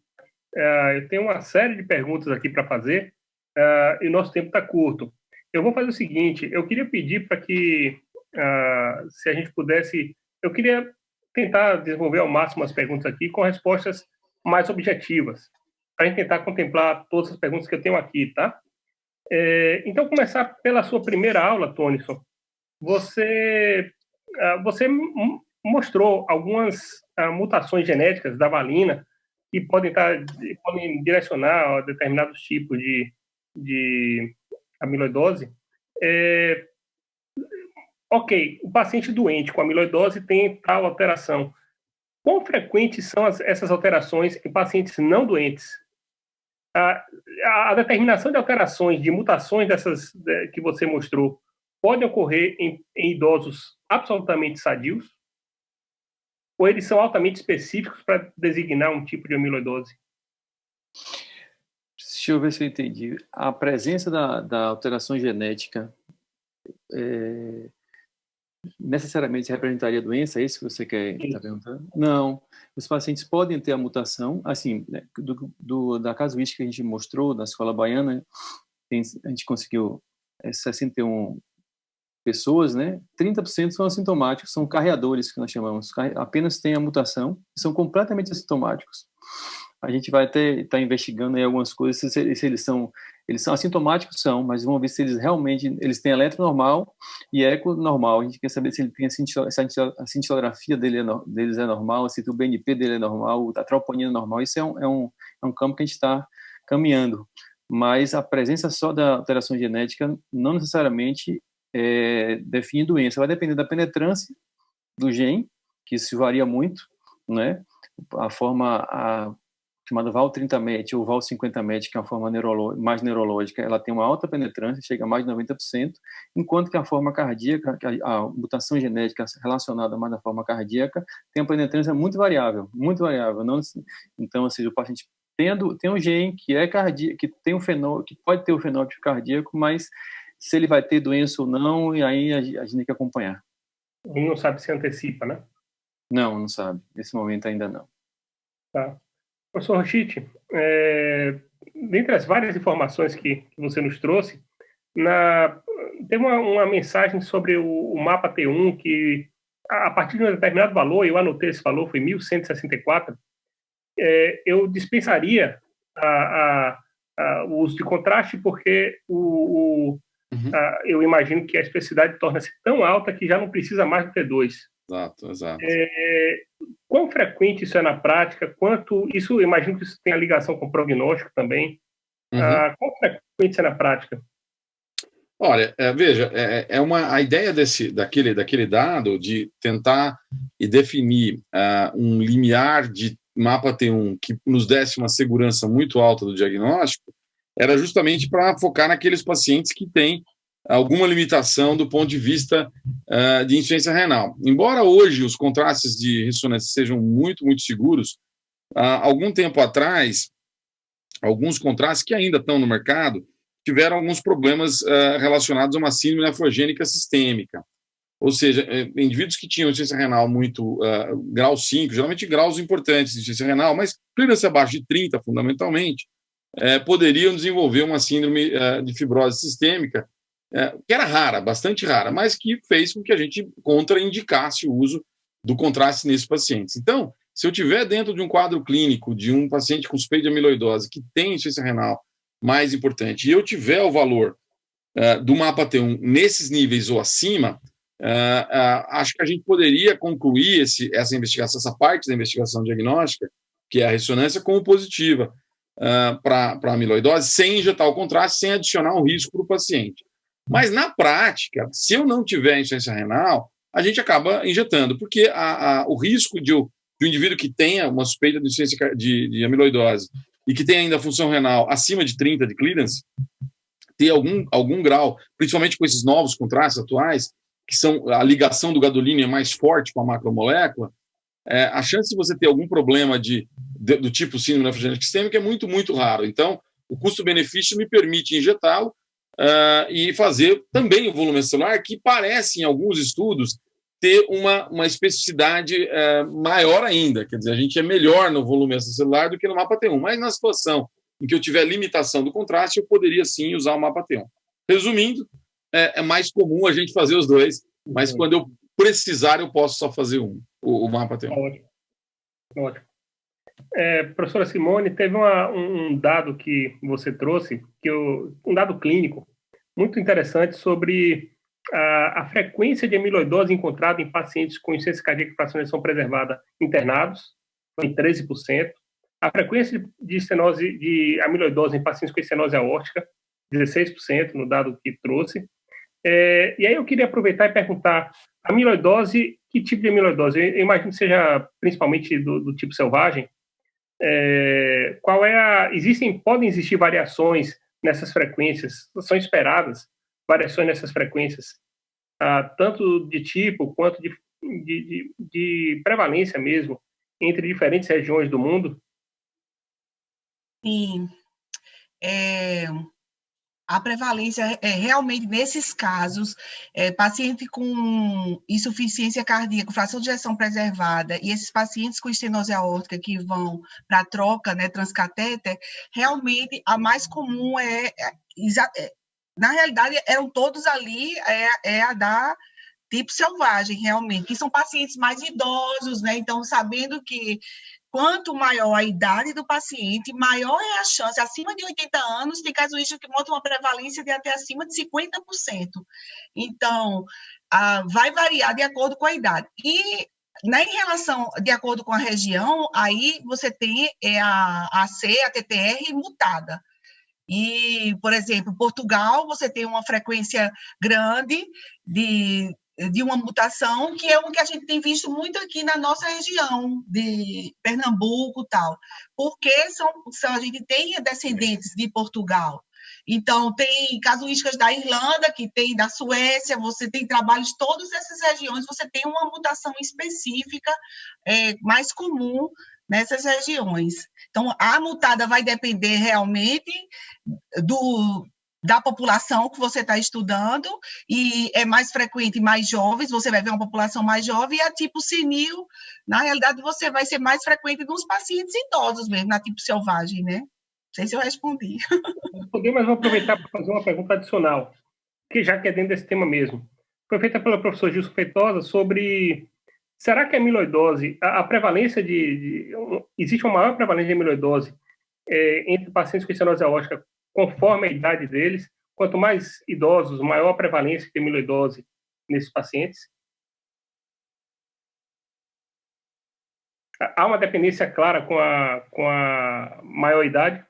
Eu tenho uma série de perguntas aqui para fazer, e o nosso tempo está curto. eu vou fazer o seguinte, eu queria pedir para que, se a gente pudesse, eu queria tentar desenvolver ao máximo as perguntas aqui com respostas mais objetivas, para a gente tentar contemplar todas as perguntas que eu tenho aqui, tá? Então, começar pela sua primeira aula, Tonison. Você mostrou algumas mutações genéticas da valina que podem direcionar a determinados tipos de amiloidose. Ok, o paciente doente com amiloidose tem tal alteração. Quão frequentes são essas alterações em pacientes não doentes? A determinação de alterações, de mutações dessas que você mostrou, pode ocorrer em idosos absolutamente sadios? Ou eles são altamente específicos para designar um tipo de amiloidose? Deixa eu ver se eu entendi. A presença da alteração genética necessariamente representaria doença? É isso que você quer estar perguntando? Não. Os pacientes podem ter a mutação, assim, né, da casuística que a gente mostrou na escola baiana, a gente conseguiu 61 pessoas, né? 30% são assintomáticos, são carreadores, que nós chamamos, apenas têm a mutação, são completamente assintomáticos. A gente vai estar investigando aí algumas coisas, se eles são assintomáticos, mas vamos ver se eles realmente têm eletro normal e eco normal. A gente quer saber se ele tem a cintilografia deles é normal, se o BNP dele é normal, a troponina é normal. Isso é um campo que a gente está caminhando. Mas a presença só da alteração genética não necessariamente define doença. Vai depender da penetrância do gene, que isso varia muito, né? A forma chamada VAL30-MET ou VAL50-MET, que é uma forma mais neurológica, ela tem uma alta penetrância, chega a mais de 90%, enquanto que a forma cardíaca, a mutação genética relacionada mais à forma cardíaca, tem uma penetrância muito variável. Não, então, ou seja, o paciente tem um gene que é cardíaco, que tem que pode ter o fenótipo cardíaco, mas se ele vai ter doença ou não, e aí a gente tem que acompanhar. Ele não sabe se antecipa, né? Não sabe. Nesse momento ainda não. Tá. Professor Rochite, dentre as várias informações que você nos trouxe, tem uma mensagem sobre o mapa T1 que, a partir de um determinado valor, eu anotei esse valor, foi 1164, eu dispensaria o uso de contraste porque eu imagino que a especificidade torna-se tão alta que já não precisa mais do T2. Exato. Quão frequente isso é na prática? Isso, eu imagino que isso tem a ligação com o prognóstico também. Quão frequente isso é na prática? Olha, veja, a ideia daquele dado de tentar e definir um limiar de mapa T1 que nos desse uma segurança muito alta do diagnóstico era justamente para focar naqueles pacientes que têm alguma limitação do ponto de vista de insuficiência renal. Embora hoje os contrastes de ressonância sejam muito, muito seguros, algum tempo atrás, alguns contrastes que ainda estão no mercado tiveram alguns problemas relacionados a uma síndrome nefrogênica sistêmica. Ou seja, indivíduos que tinham insuficiência renal muito grau 5, geralmente graus importantes de insuficiência renal, mas clearance abaixo de 30, fundamentalmente, poderiam desenvolver uma síndrome de fibrose sistêmica, que era rara, bastante rara, mas que fez com que a gente contraindicasse o uso do contraste nesses pacientes. Então, se eu tiver dentro de um quadro clínico de um paciente com suspeita de amiloidose que tem insuficiência renal mais importante, e eu tiver o valor do mapa T1 nesses níveis ou acima, acho que a gente poderia concluir essa investigação, essa parte da investigação diagnóstica, que é a ressonância, como positiva para a amiloidose, sem injetar o contraste, sem adicionar um risco para o paciente. Mas, na prática, se eu não tiver insuficiência renal, a gente acaba injetando, porque o risco de um indivíduo que tenha uma suspeita de insuficiência de amiloidose e que tenha ainda função renal acima de 30 de clearance, ter algum grau, principalmente com esses novos contrastes atuais, que são a ligação do gadolínio é mais forte com a macromolécula, a chance de você ter algum problema do tipo síndrome nefrogênica sistêmica é muito, muito raro. Então, o custo-benefício me permite injetá-lo e fazer também o volume celular, que parece, em alguns estudos, ter uma especificidade maior ainda. Quer dizer, a gente é melhor no volume celular do que no mapa T1. Mas na situação em que eu tiver limitação do contraste, eu poderia sim usar o mapa T1. Resumindo, é mais comum a gente fazer os dois, mas quando eu precisar, eu posso só fazer um. O mapa tem um. Ótimo. Ótimo. Professora Simone, teve um dado que você trouxe, um dado clínico muito interessante sobre a frequência de amiloidose encontrada em pacientes com insuficiência cardíaca e fracionação preservada internados, em 13%. A frequência de estenose de amiloidose em pacientes com estenose aórtica, 16%, no dado que trouxe. E aí eu queria aproveitar e perguntar, amiloidose, que tipo de amiloidose? Eu imagino que seja principalmente do tipo selvagem. Podem existir variações nessas frequências, são esperadas variações nessas frequências, tanto de tipo quanto de prevalência mesmo, entre diferentes regiões do mundo? Sim. A prevalência realmente nesses casos, paciente com insuficiência cardíaca, fração de ejeção preservada, e esses pacientes com estenose aórtica que vão para a troca, né, transcatéter, realmente a mais comum na realidade, eram todos ali, a da tipo selvagem, realmente, que são pacientes mais idosos, né? Então, sabendo que quanto maior a idade do paciente, maior é a chance. Acima de 80 anos, tem casuística que mostra uma prevalência de até acima de 50%. Então, vai variar de acordo com a idade. E, em relação, de acordo com a região, aí você tem a AC, a TTR mutada. E, por exemplo, Portugal, você tem uma frequência grande de uma mutação, que é o que a gente tem visto muito aqui na nossa região, de Pernambuco e tal, porque a gente tem descendentes de Portugal. Então, tem casuísticas da Irlanda, que tem da Suécia, você tem trabalhos de todas essas regiões, você tem uma mutação específica, mais comum nessas regiões. Então, a mutada vai depender realmente da população que você está estudando, e é mais frequente em mais jovens, você vai ver uma população mais jovem, e a tipo senil, na realidade, você vai ser mais frequente nos pacientes idosos mesmo, na tipo selvagem, né? Não sei se eu respondi. Respondi, mas vou aproveitar para fazer uma pergunta adicional, já que é dentro desse tema mesmo. Foi feita pela professora Gilson Feitosa sobre... Será que a amiloidose, a prevalência existe uma maior prevalência de amiloidose entre pacientes com estenose aórtica conforme a idade deles? Quanto mais idosos, maior a prevalência de amiloidose nesses pacientes? Há uma dependência clara com a maior idade?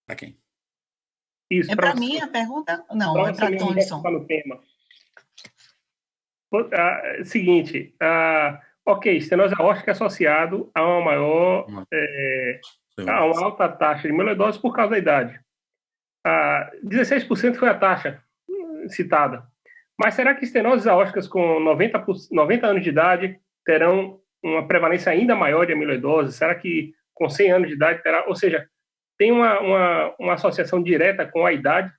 Para quem? Isso, para mim a pergunta? Não, é para Thomson. No tema. Seguinte, estenose aórtica é associado a uma maior, a uma alta taxa de amiloidose por causa da idade. 16% foi a taxa citada. Mas será que estenoses aórticas com 90 anos de idade terão uma prevalência ainda maior de amiloidose? Será que com 100 anos de idade terá? Ou seja, tem uma associação direta com a idade?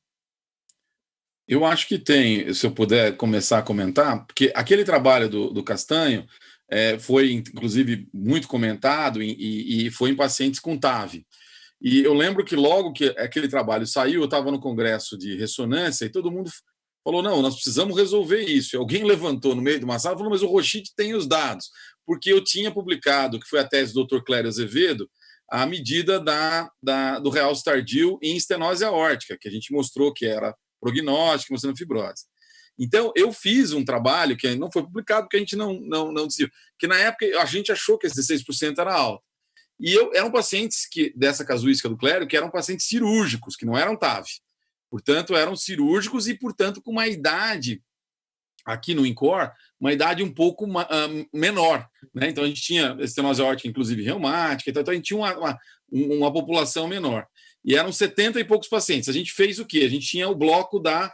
Eu acho que tem, se eu puder começar a comentar, porque aquele trabalho do Castanho foi, inclusive, muito comentado e foi em pacientes com TAV. E eu lembro que logo que aquele trabalho saiu, eu estava no congresso de ressonância e todo mundo falou, não, nós precisamos resolver isso. E alguém levantou no meio de uma sala e falou, mas o Rochit tem os dados, porque eu tinha publicado, que foi a tese do Dr. Clério Azevedo, a medida do realce tardio em estenose aórtica, que a gente mostrou que era prognóstico, mostrando fibrose. Então, eu fiz um trabalho que não foi publicado, porque a gente não decidiu, que na época a gente achou que esse 16% era alto. E eram pacientes dessa casuística do Clério, que eram pacientes cirúrgicos, que não eram TAV. Portanto, eram cirúrgicos e, portanto, com uma idade, aqui no INCOR, uma idade um pouco menor. Né? Então, a gente tinha estenose aórtica, inclusive reumática, então a gente tinha uma população menor. E eram 70 e poucos pacientes. A gente fez o quê? A gente tinha o bloco da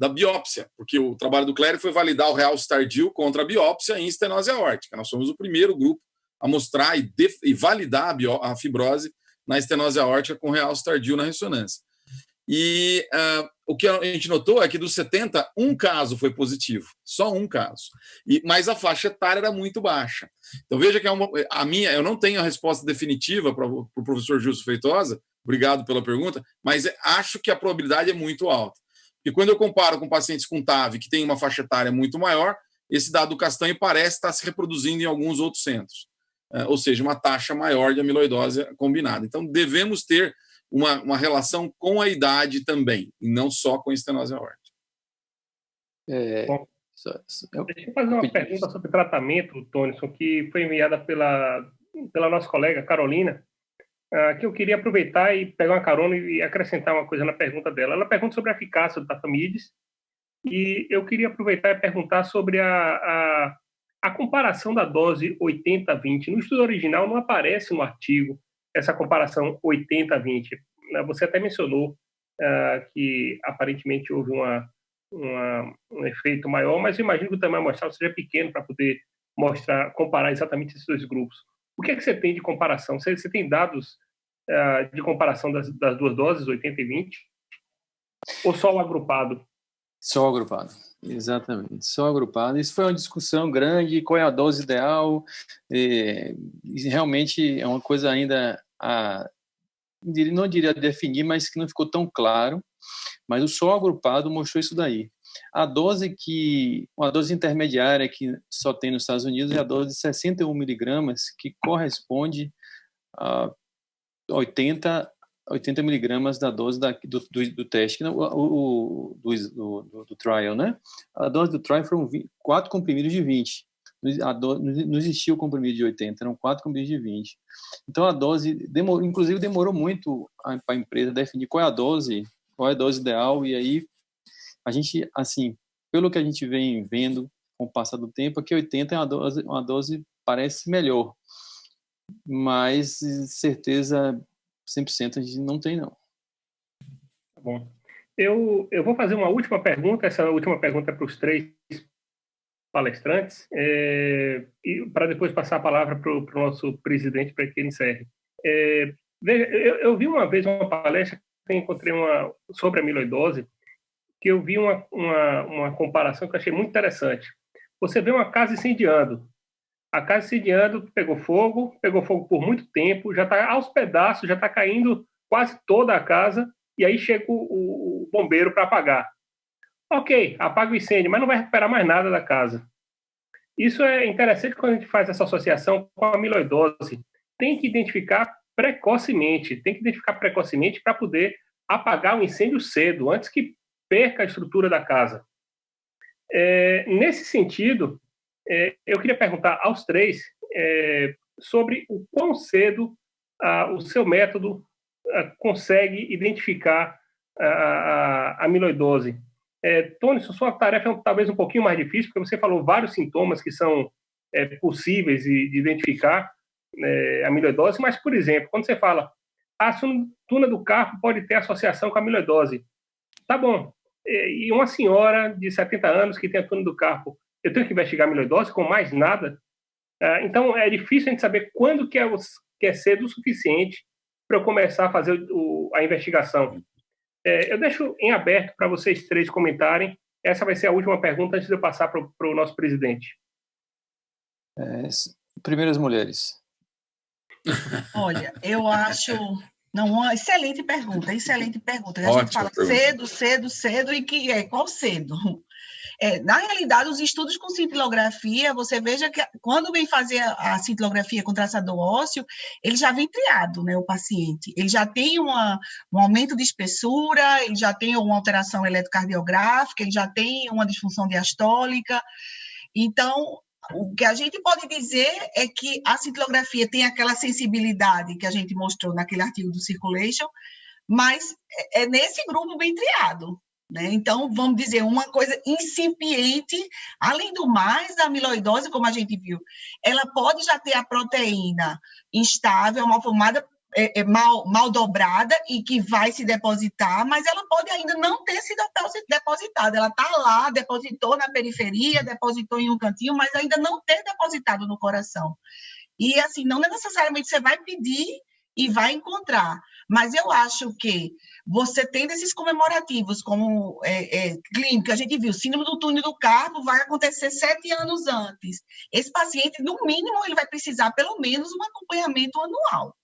biópsia, porque o trabalho do Clério foi validar o realce tardio contra a biópsia em estenose aórtica. Nós fomos o primeiro grupo a mostrar e validar a fibrose na estenose aórtica com realce tardio na ressonância. E o que a gente notou é que dos 70, um caso foi positivo, só um caso. Mas a faixa etária era muito baixa. Então veja que eu não tenho a resposta definitiva para o professor Gilson Feitosa, obrigado pela pergunta, mas acho que a probabilidade é muito alta. E quando eu comparo com pacientes com TAV, que tem uma faixa etária muito maior, esse dado castanho parece estar se reproduzindo em alguns outros centros. Ou seja, uma taxa maior de amiloidose combinada. Então, devemos ter uma relação com a idade também, e não só com a estenose aórtica. Bom, deixa eu fazer uma pergunta sobre tratamento, Tonison, que foi enviada pela nossa colega Carolina, que eu queria aproveitar e pegar uma carona e acrescentar uma coisa na pergunta dela. Ela pergunta sobre a eficácia do tafamidis, e eu queria aproveitar e perguntar sobre a comparação da dose 80-20. No estudo original não aparece no artigo essa comparação 80-20. Você até mencionou que aparentemente houve um efeito maior, mas eu imagino que o tamanho amostral seja pequeno para poder comparar exatamente esses dois grupos. O que é que você tem de comparação? Você tem dados de comparação das duas doses, 80 e 20? Ou só o agrupado? Só agrupado, exatamente, só agrupado. Isso foi uma discussão grande, qual é a dose ideal, realmente é uma coisa ainda, não diria definir, mas que não ficou tão claro, mas o só agrupado mostrou isso daí. Uma dose intermediária que só tem nos Estados Unidos é a dose de 61 miligramas, que corresponde a 80 miligramas da dose do teste, do trial, né? A dose do trial foram 4 comprimidos de 20. Não existia o comprimido de 80, eram 4 comprimidos de 20. Então, a dose, inclusive, demorou muito para a empresa definir qual é a dose ideal, e aí a gente, assim, pelo que a gente vem vendo com o passar do tempo, é que 80 é uma dose parece melhor, mas certeza 100% a gente não tem, não. Tá bom. Eu vou fazer uma última pergunta. Essa última pergunta é para os 3 palestrantes, e para depois passar a palavra para o nosso presidente para que ele encerre. Eu vi uma vez uma palestra que eu encontrei sobre amiloidose, que eu vi uma comparação que eu achei muito interessante. Você vê uma casa incendiando. A casa incendiando pegou fogo por muito tempo, já está aos pedaços, já está caindo quase toda a casa, e aí chega o bombeiro para apagar. Ok, apaga o incêndio, mas não vai recuperar mais nada da casa. Isso é interessante quando a gente faz essa associação com a amiloidose. Tem que identificar precocemente para poder apagar o incêndio cedo, antes que perca a estrutura da casa. Nesse sentido, eu queria perguntar aos 3 sobre o quão cedo o seu método consegue identificar a amiloidose. Tony, sua tarefa é talvez um pouquinho mais difícil, porque você falou vários sintomas que são possíveis de identificar a amiloidose, mas, por exemplo, quando você fala a tuna do carpo pode ter associação com a amiloidose, tá bom, e uma senhora de 70 anos que tem a tuna do carpo, eu tenho que investigar a amiloidose com mais nada? Então, é difícil a gente saber quando que é cedo o suficiente para eu começar a fazer a investigação. Eu deixo em aberto para vocês 3 comentarem. Essa vai ser a última pergunta antes de eu passar para o nosso presidente. Primeiras mulheres. Olha, eu acho... Não, uma excelente pergunta. A Ótimo, gente fala cedo, e que qual cedo? Na realidade, os estudos com cintilografia, você veja que quando vem fazer a cintilografia com traçador ósseo, ele já vem triado, né, o paciente. Ele já tem um aumento de espessura, ele já tem uma alteração eletrocardiográfica, ele já tem uma disfunção diastólica. Então, o que a gente pode dizer é que a cintilografia tem aquela sensibilidade que a gente mostrou naquele artigo do Circulation, mas é nesse grupo bem triado, né? Então, vamos dizer, uma coisa incipiente, além do mais, a amiloidose, como a gente viu, ela pode já ter a proteína instável, mal formada, mal dobrada e que vai se depositar, mas ela pode ainda não ter sido depositada. Ela está lá, depositou na periferia, depositou em um cantinho, mas ainda não ter depositado no coração. E, assim, não necessariamente você vai pedir e vai encontrar. Mas eu acho que você tendo esses comemorativos, como clínico, a gente viu, síndrome do túnel do carpo vai acontecer 7 anos antes. Esse paciente, no mínimo, ele vai precisar pelo menos um acompanhamento anual.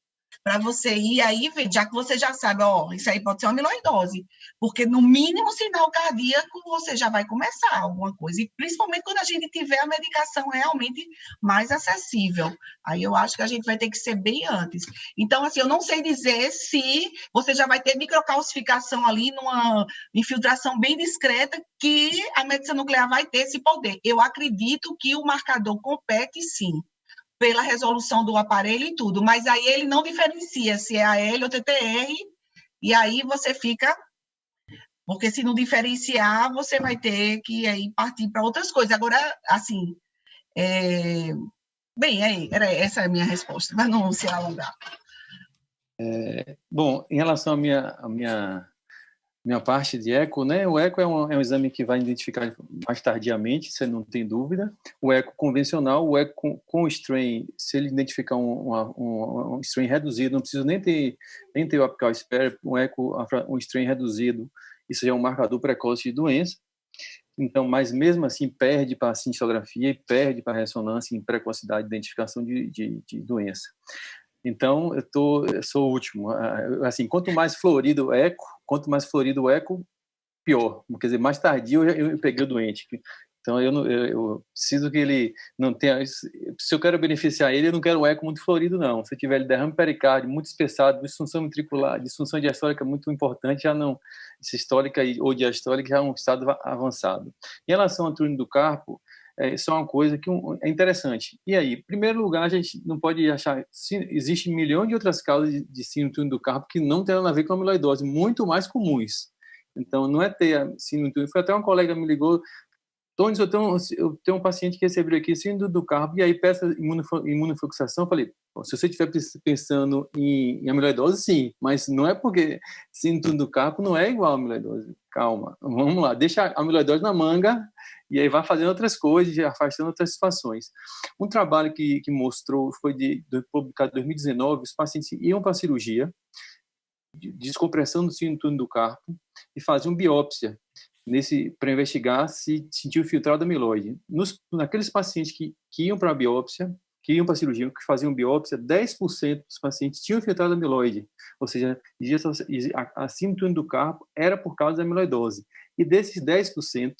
para você ir aí ver, já que você já sabe, ó, isso aí pode ser uma amiloidose, porque no mínimo sinal cardíaco você já vai começar alguma coisa, e principalmente quando a gente tiver a medicação realmente mais acessível, aí eu acho que a gente vai ter que ser bem antes. Então, assim, eu não sei dizer se você já vai ter microcalcificação ali, numa infiltração bem discreta, que a medicina nuclear vai ter esse poder. Eu acredito que o marcador compete, sim, pela resolução do aparelho e tudo, mas aí ele não diferencia se é AL ou TTR, e aí você fica, porque se não diferenciar, você vai ter que aí partir para outras coisas. Agora, assim, bem, essa é a minha resposta, para não se alongar. Bom, em relação à minha parte de eco, né? O eco é um exame que vai identificar mais tardiamente, você não tem dúvida. O eco convencional, o eco com strain, se ele identificar um strain reduzido, não precisa nem ter o apical spare, um strain reduzido, isso já é um marcador precoce de doença. Então, mas mesmo assim perde para a cintilografia e perde para a ressonância em precocidade de identificação de doença. Então, eu sou o último. Assim, quanto mais florido o eco, pior. Quer dizer, mais tardio eu peguei o doente. Então, eu preciso que ele não tenha... Se eu quero beneficiar ele, eu não quero um eco muito florido, não. Se eu tiver derrame pericárdio muito espessado, disfunção ventricular, disfunção diastólica muito importante, já não... Sistólica ou diastólica já é um estado avançado. Em relação ao túnel do carpo, isso é uma coisa que é interessante. E aí, em primeiro lugar, a gente não pode achar... Existem milhões de outras causas de síndrome do túnel do carpo que não tem nada a ver com a amiloidose, muito mais comuns. Então, não é ter a síndrome do túnel. Foi até uma colega me ligou, Tony, eu tenho um paciente que recebeu aqui síndrome do carpo, e aí peça imunofluxação. Eu falei, se você estiver pensando em amiloidose, sim, mas não é porque síndrome do carpo não é igual a amiloidose. Calma, vamos lá, deixa a amiloidose na manga, e aí vai fazendo outras coisas, afastando outras situações. Um trabalho que mostrou, foi publicado em 2019, os pacientes iam para a cirurgia, de descompressão do síndrome do carpo, e faziam biópsia para investigar se sentiu filtrado amiloide. Naqueles pacientes que iam para a biópsia, que iam para a cirurgia, que faziam biópsia, 10% dos pacientes tinham filtrado amiloide, ou seja, a síndrome do carpo era por causa da amiloidose. E desses 10%,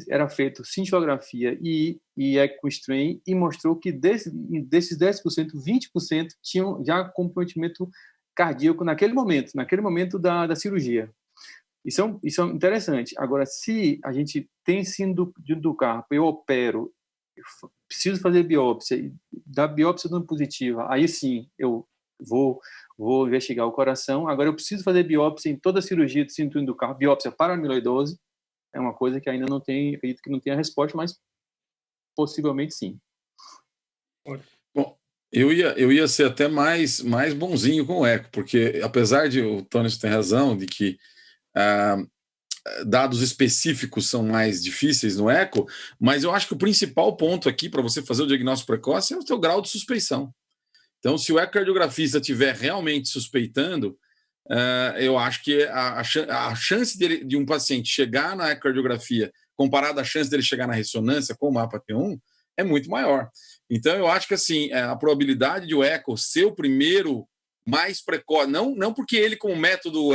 era feito cintilografia e eco-strain, e mostrou que desses 10%, 20% tinham já comprometimento cardíaco naquele momento da cirurgia. Isso é interessante. Agora, se a gente tem síndrome do carpo, eu opero, eu preciso fazer biópsia, e da biópsia não positiva, aí sim eu vou investigar o coração. Agora, eu preciso fazer biópsia em toda a cirurgia de síndrome do carpo, biópsia para amiloidose, é uma coisa que ainda não tem, acredito que não tenha resposta, mas possivelmente sim. Bom, eu ia ser até mais bonzinho com o eco, porque apesar de o Tony tem razão de que dados específicos são mais difíceis no eco, mas eu acho que o principal ponto aqui para você fazer o diagnóstico precoce é o seu grau de suspeição. Então, se o ecocardiografista estiver realmente suspeitando, eu acho que a chance de um paciente chegar na ecocardiografia comparada à chance dele chegar na ressonância com o mapa T1 é muito maior. Então, eu acho que assim, a probabilidade de o eco ser o primeiro mais precoce, não porque ele como método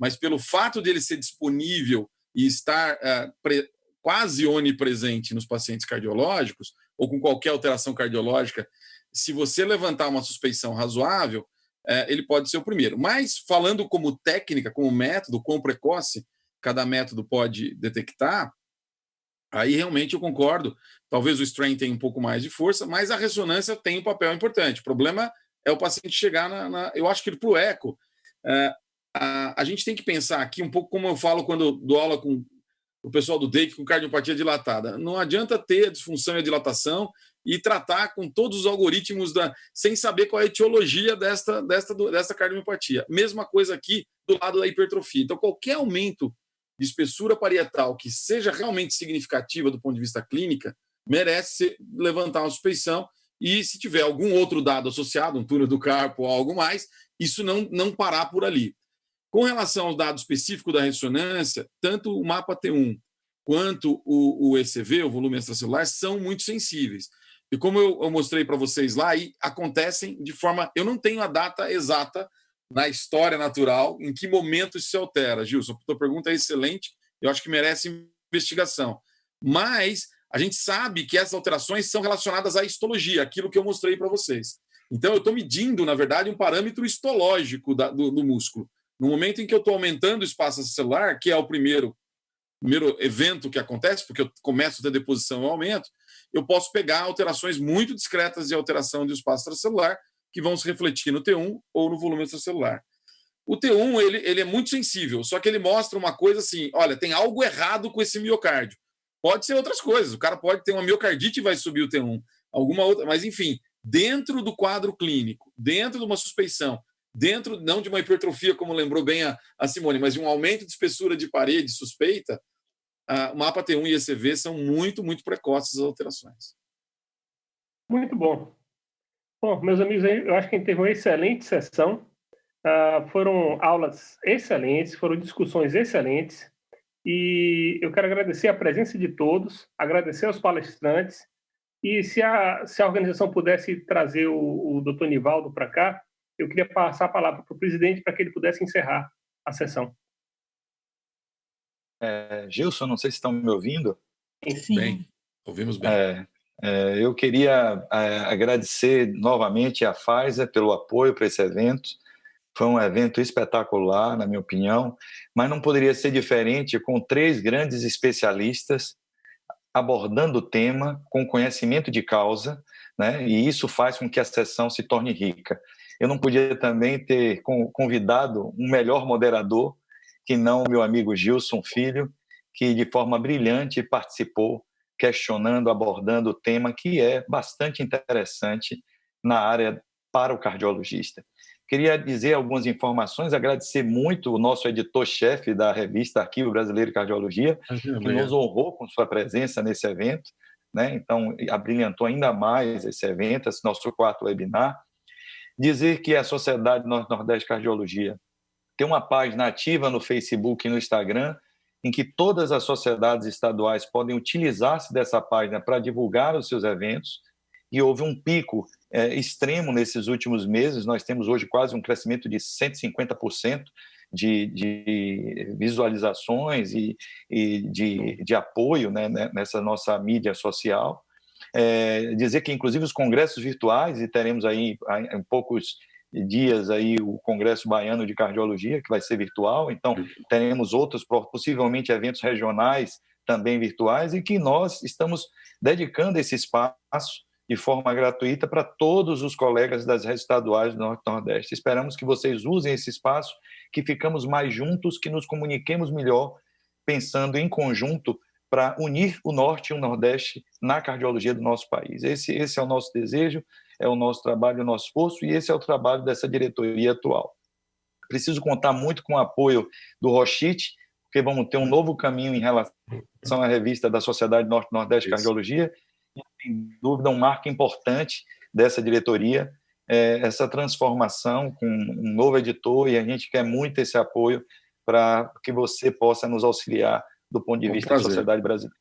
mas pelo fato dele ser disponível e estar quase onipresente nos pacientes cardiológicos, ou com qualquer alteração cardiológica, se você levantar uma suspeição razoável, ele pode ser o primeiro. Mas, falando como técnica, como método, quão precoce cada método pode detectar, aí realmente eu concordo. Talvez o strain tenha um pouco mais de força, mas a ressonância tem um papel importante. O problema é o paciente chegar eu acho que para o eco... a gente tem que pensar aqui um pouco como eu falo quando eu dou aula com o pessoal do DEIC com cardiopatia dilatada. Não adianta ter a disfunção e a dilatação e tratar com todos os algoritmos sem saber qual é a etiologia dessa cardiomiopatia. Mesma coisa aqui do lado da hipertrofia. Então, qualquer aumento de espessura parietal que seja realmente significativa do ponto de vista clínica merece levantar uma suspeição, e se tiver algum outro dado associado, um túnel do carpo ou algo mais, isso não parar por ali. Com relação aos dados específicos da ressonância, tanto o mapa T1 quanto o ECV, o volume extracelular, são muito sensíveis. E como eu mostrei para vocês lá, aí acontecem de forma... Eu não tenho a data exata na história natural em que momento isso se altera, Gilson. A tua pergunta é excelente, eu acho que merece investigação. Mas a gente sabe que essas alterações são relacionadas à histologia, aquilo que eu mostrei para vocês. Então, eu estou medindo, na verdade, um parâmetro histológico do músculo. No momento em que eu estou aumentando o espaço celular, que é o primeiro evento que acontece, porque eu começo a ter deposição e aumento, eu posso pegar alterações muito discretas de alteração do espaço extracelular que vão se refletir no T1 ou no volume extracelular. O T1 ele é muito sensível, só que ele mostra uma coisa assim, olha, tem algo errado com esse miocárdio. Pode ser outras coisas, o cara pode ter uma miocardite e vai subir o T1, alguma outra, mas enfim, dentro do quadro clínico, dentro de uma suspeição, dentro não de uma hipertrofia, como lembrou bem a Simone, mas de um aumento de espessura de parede suspeita, o mapa T1 e ECV são muito, muito precoces as alterações. Muito bom. Bom, meus amigos, eu acho que a gente teve uma excelente sessão. Foram aulas excelentes, foram discussões excelentes. E eu quero agradecer a presença de todos, agradecer aos palestrantes. E se a organização pudesse trazer o Dr. Nivaldo para cá, eu queria passar a palavra para o presidente para que ele pudesse encerrar a sessão. Gilson, não sei se estão me ouvindo. Sim. Bem, ouvimos bem. Eu queria agradecer novamente à Pfizer pelo apoio para esse evento. Foi um evento espetacular, na minha opinião, mas não poderia ser diferente com 3 grandes especialistas abordando o tema com conhecimento de causa, né? E isso faz com que a sessão se torne rica. Eu não podia também ter convidado um melhor moderador que não o meu amigo Gilson Filho, que de forma brilhante participou, questionando, abordando o tema que é bastante interessante na área para o cardiologista. Queria dizer algumas informações, agradecer muito o nosso editor-chefe da revista Arquivo Brasileiro de Cardiologia, que nos honrou com sua presença nesse evento, né? Então, abrilhantou ainda mais esse evento, esse nosso 4º webinar. Dizer que a Sociedade Norte-Nordeste de Cardiologia tem uma página ativa no Facebook e no Instagram, em que todas as sociedades estaduais podem utilizar-se dessa página para divulgar os seus eventos, e houve um pico extremo nesses últimos meses. Nós temos hoje quase um crescimento de 150% de visualizações e de apoio, né, nessa nossa mídia social. Dizer que, inclusive, os congressos virtuais, e teremos aí em poucos dias aí o Congresso Baiano de Cardiologia, que vai ser virtual, então teremos outros, possivelmente eventos regionais também virtuais, e que nós estamos dedicando esse espaço de forma gratuita para todos os colegas das redes estaduais do Norte e Nordeste. Esperamos que vocês usem esse espaço, que ficamos mais juntos, que nos comuniquemos melhor, pensando em conjunto para unir o Norte e o Nordeste na cardiologia do nosso país. Esse é o nosso desejo, é o nosso trabalho, o nosso esforço, e esse é o trabalho dessa diretoria atual. Preciso contar muito com o apoio do Rochite, porque vamos ter um novo caminho em relação à revista da Sociedade Norte e Nordeste de Cardiologia, e, sem dúvida, um marco importante dessa diretoria, essa transformação com um novo editor, e a gente quer muito esse apoio para que você possa nos auxiliar do ponto de vista da sociedade brasileira.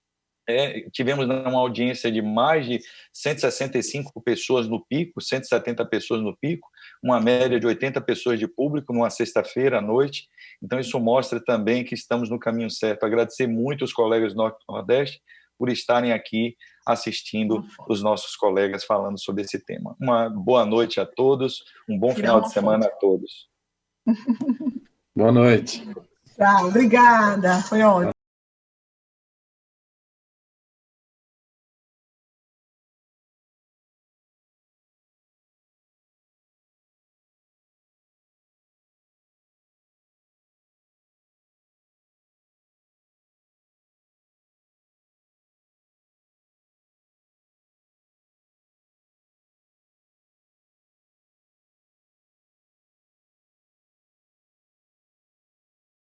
Tivemos uma audiência de mais de 165 pessoas no pico, 170 pessoas no pico, uma média de 80 pessoas de público numa sexta-feira à noite. Então, isso mostra também que estamos no caminho certo. Agradecer muito os colegas do Norte e Nordeste por estarem aqui assistindo os nossos colegas falando sobre esse tema. Uma boa noite a todos, um bom final de semana a todos. Boa noite. Tchau, obrigada, foi ótimo.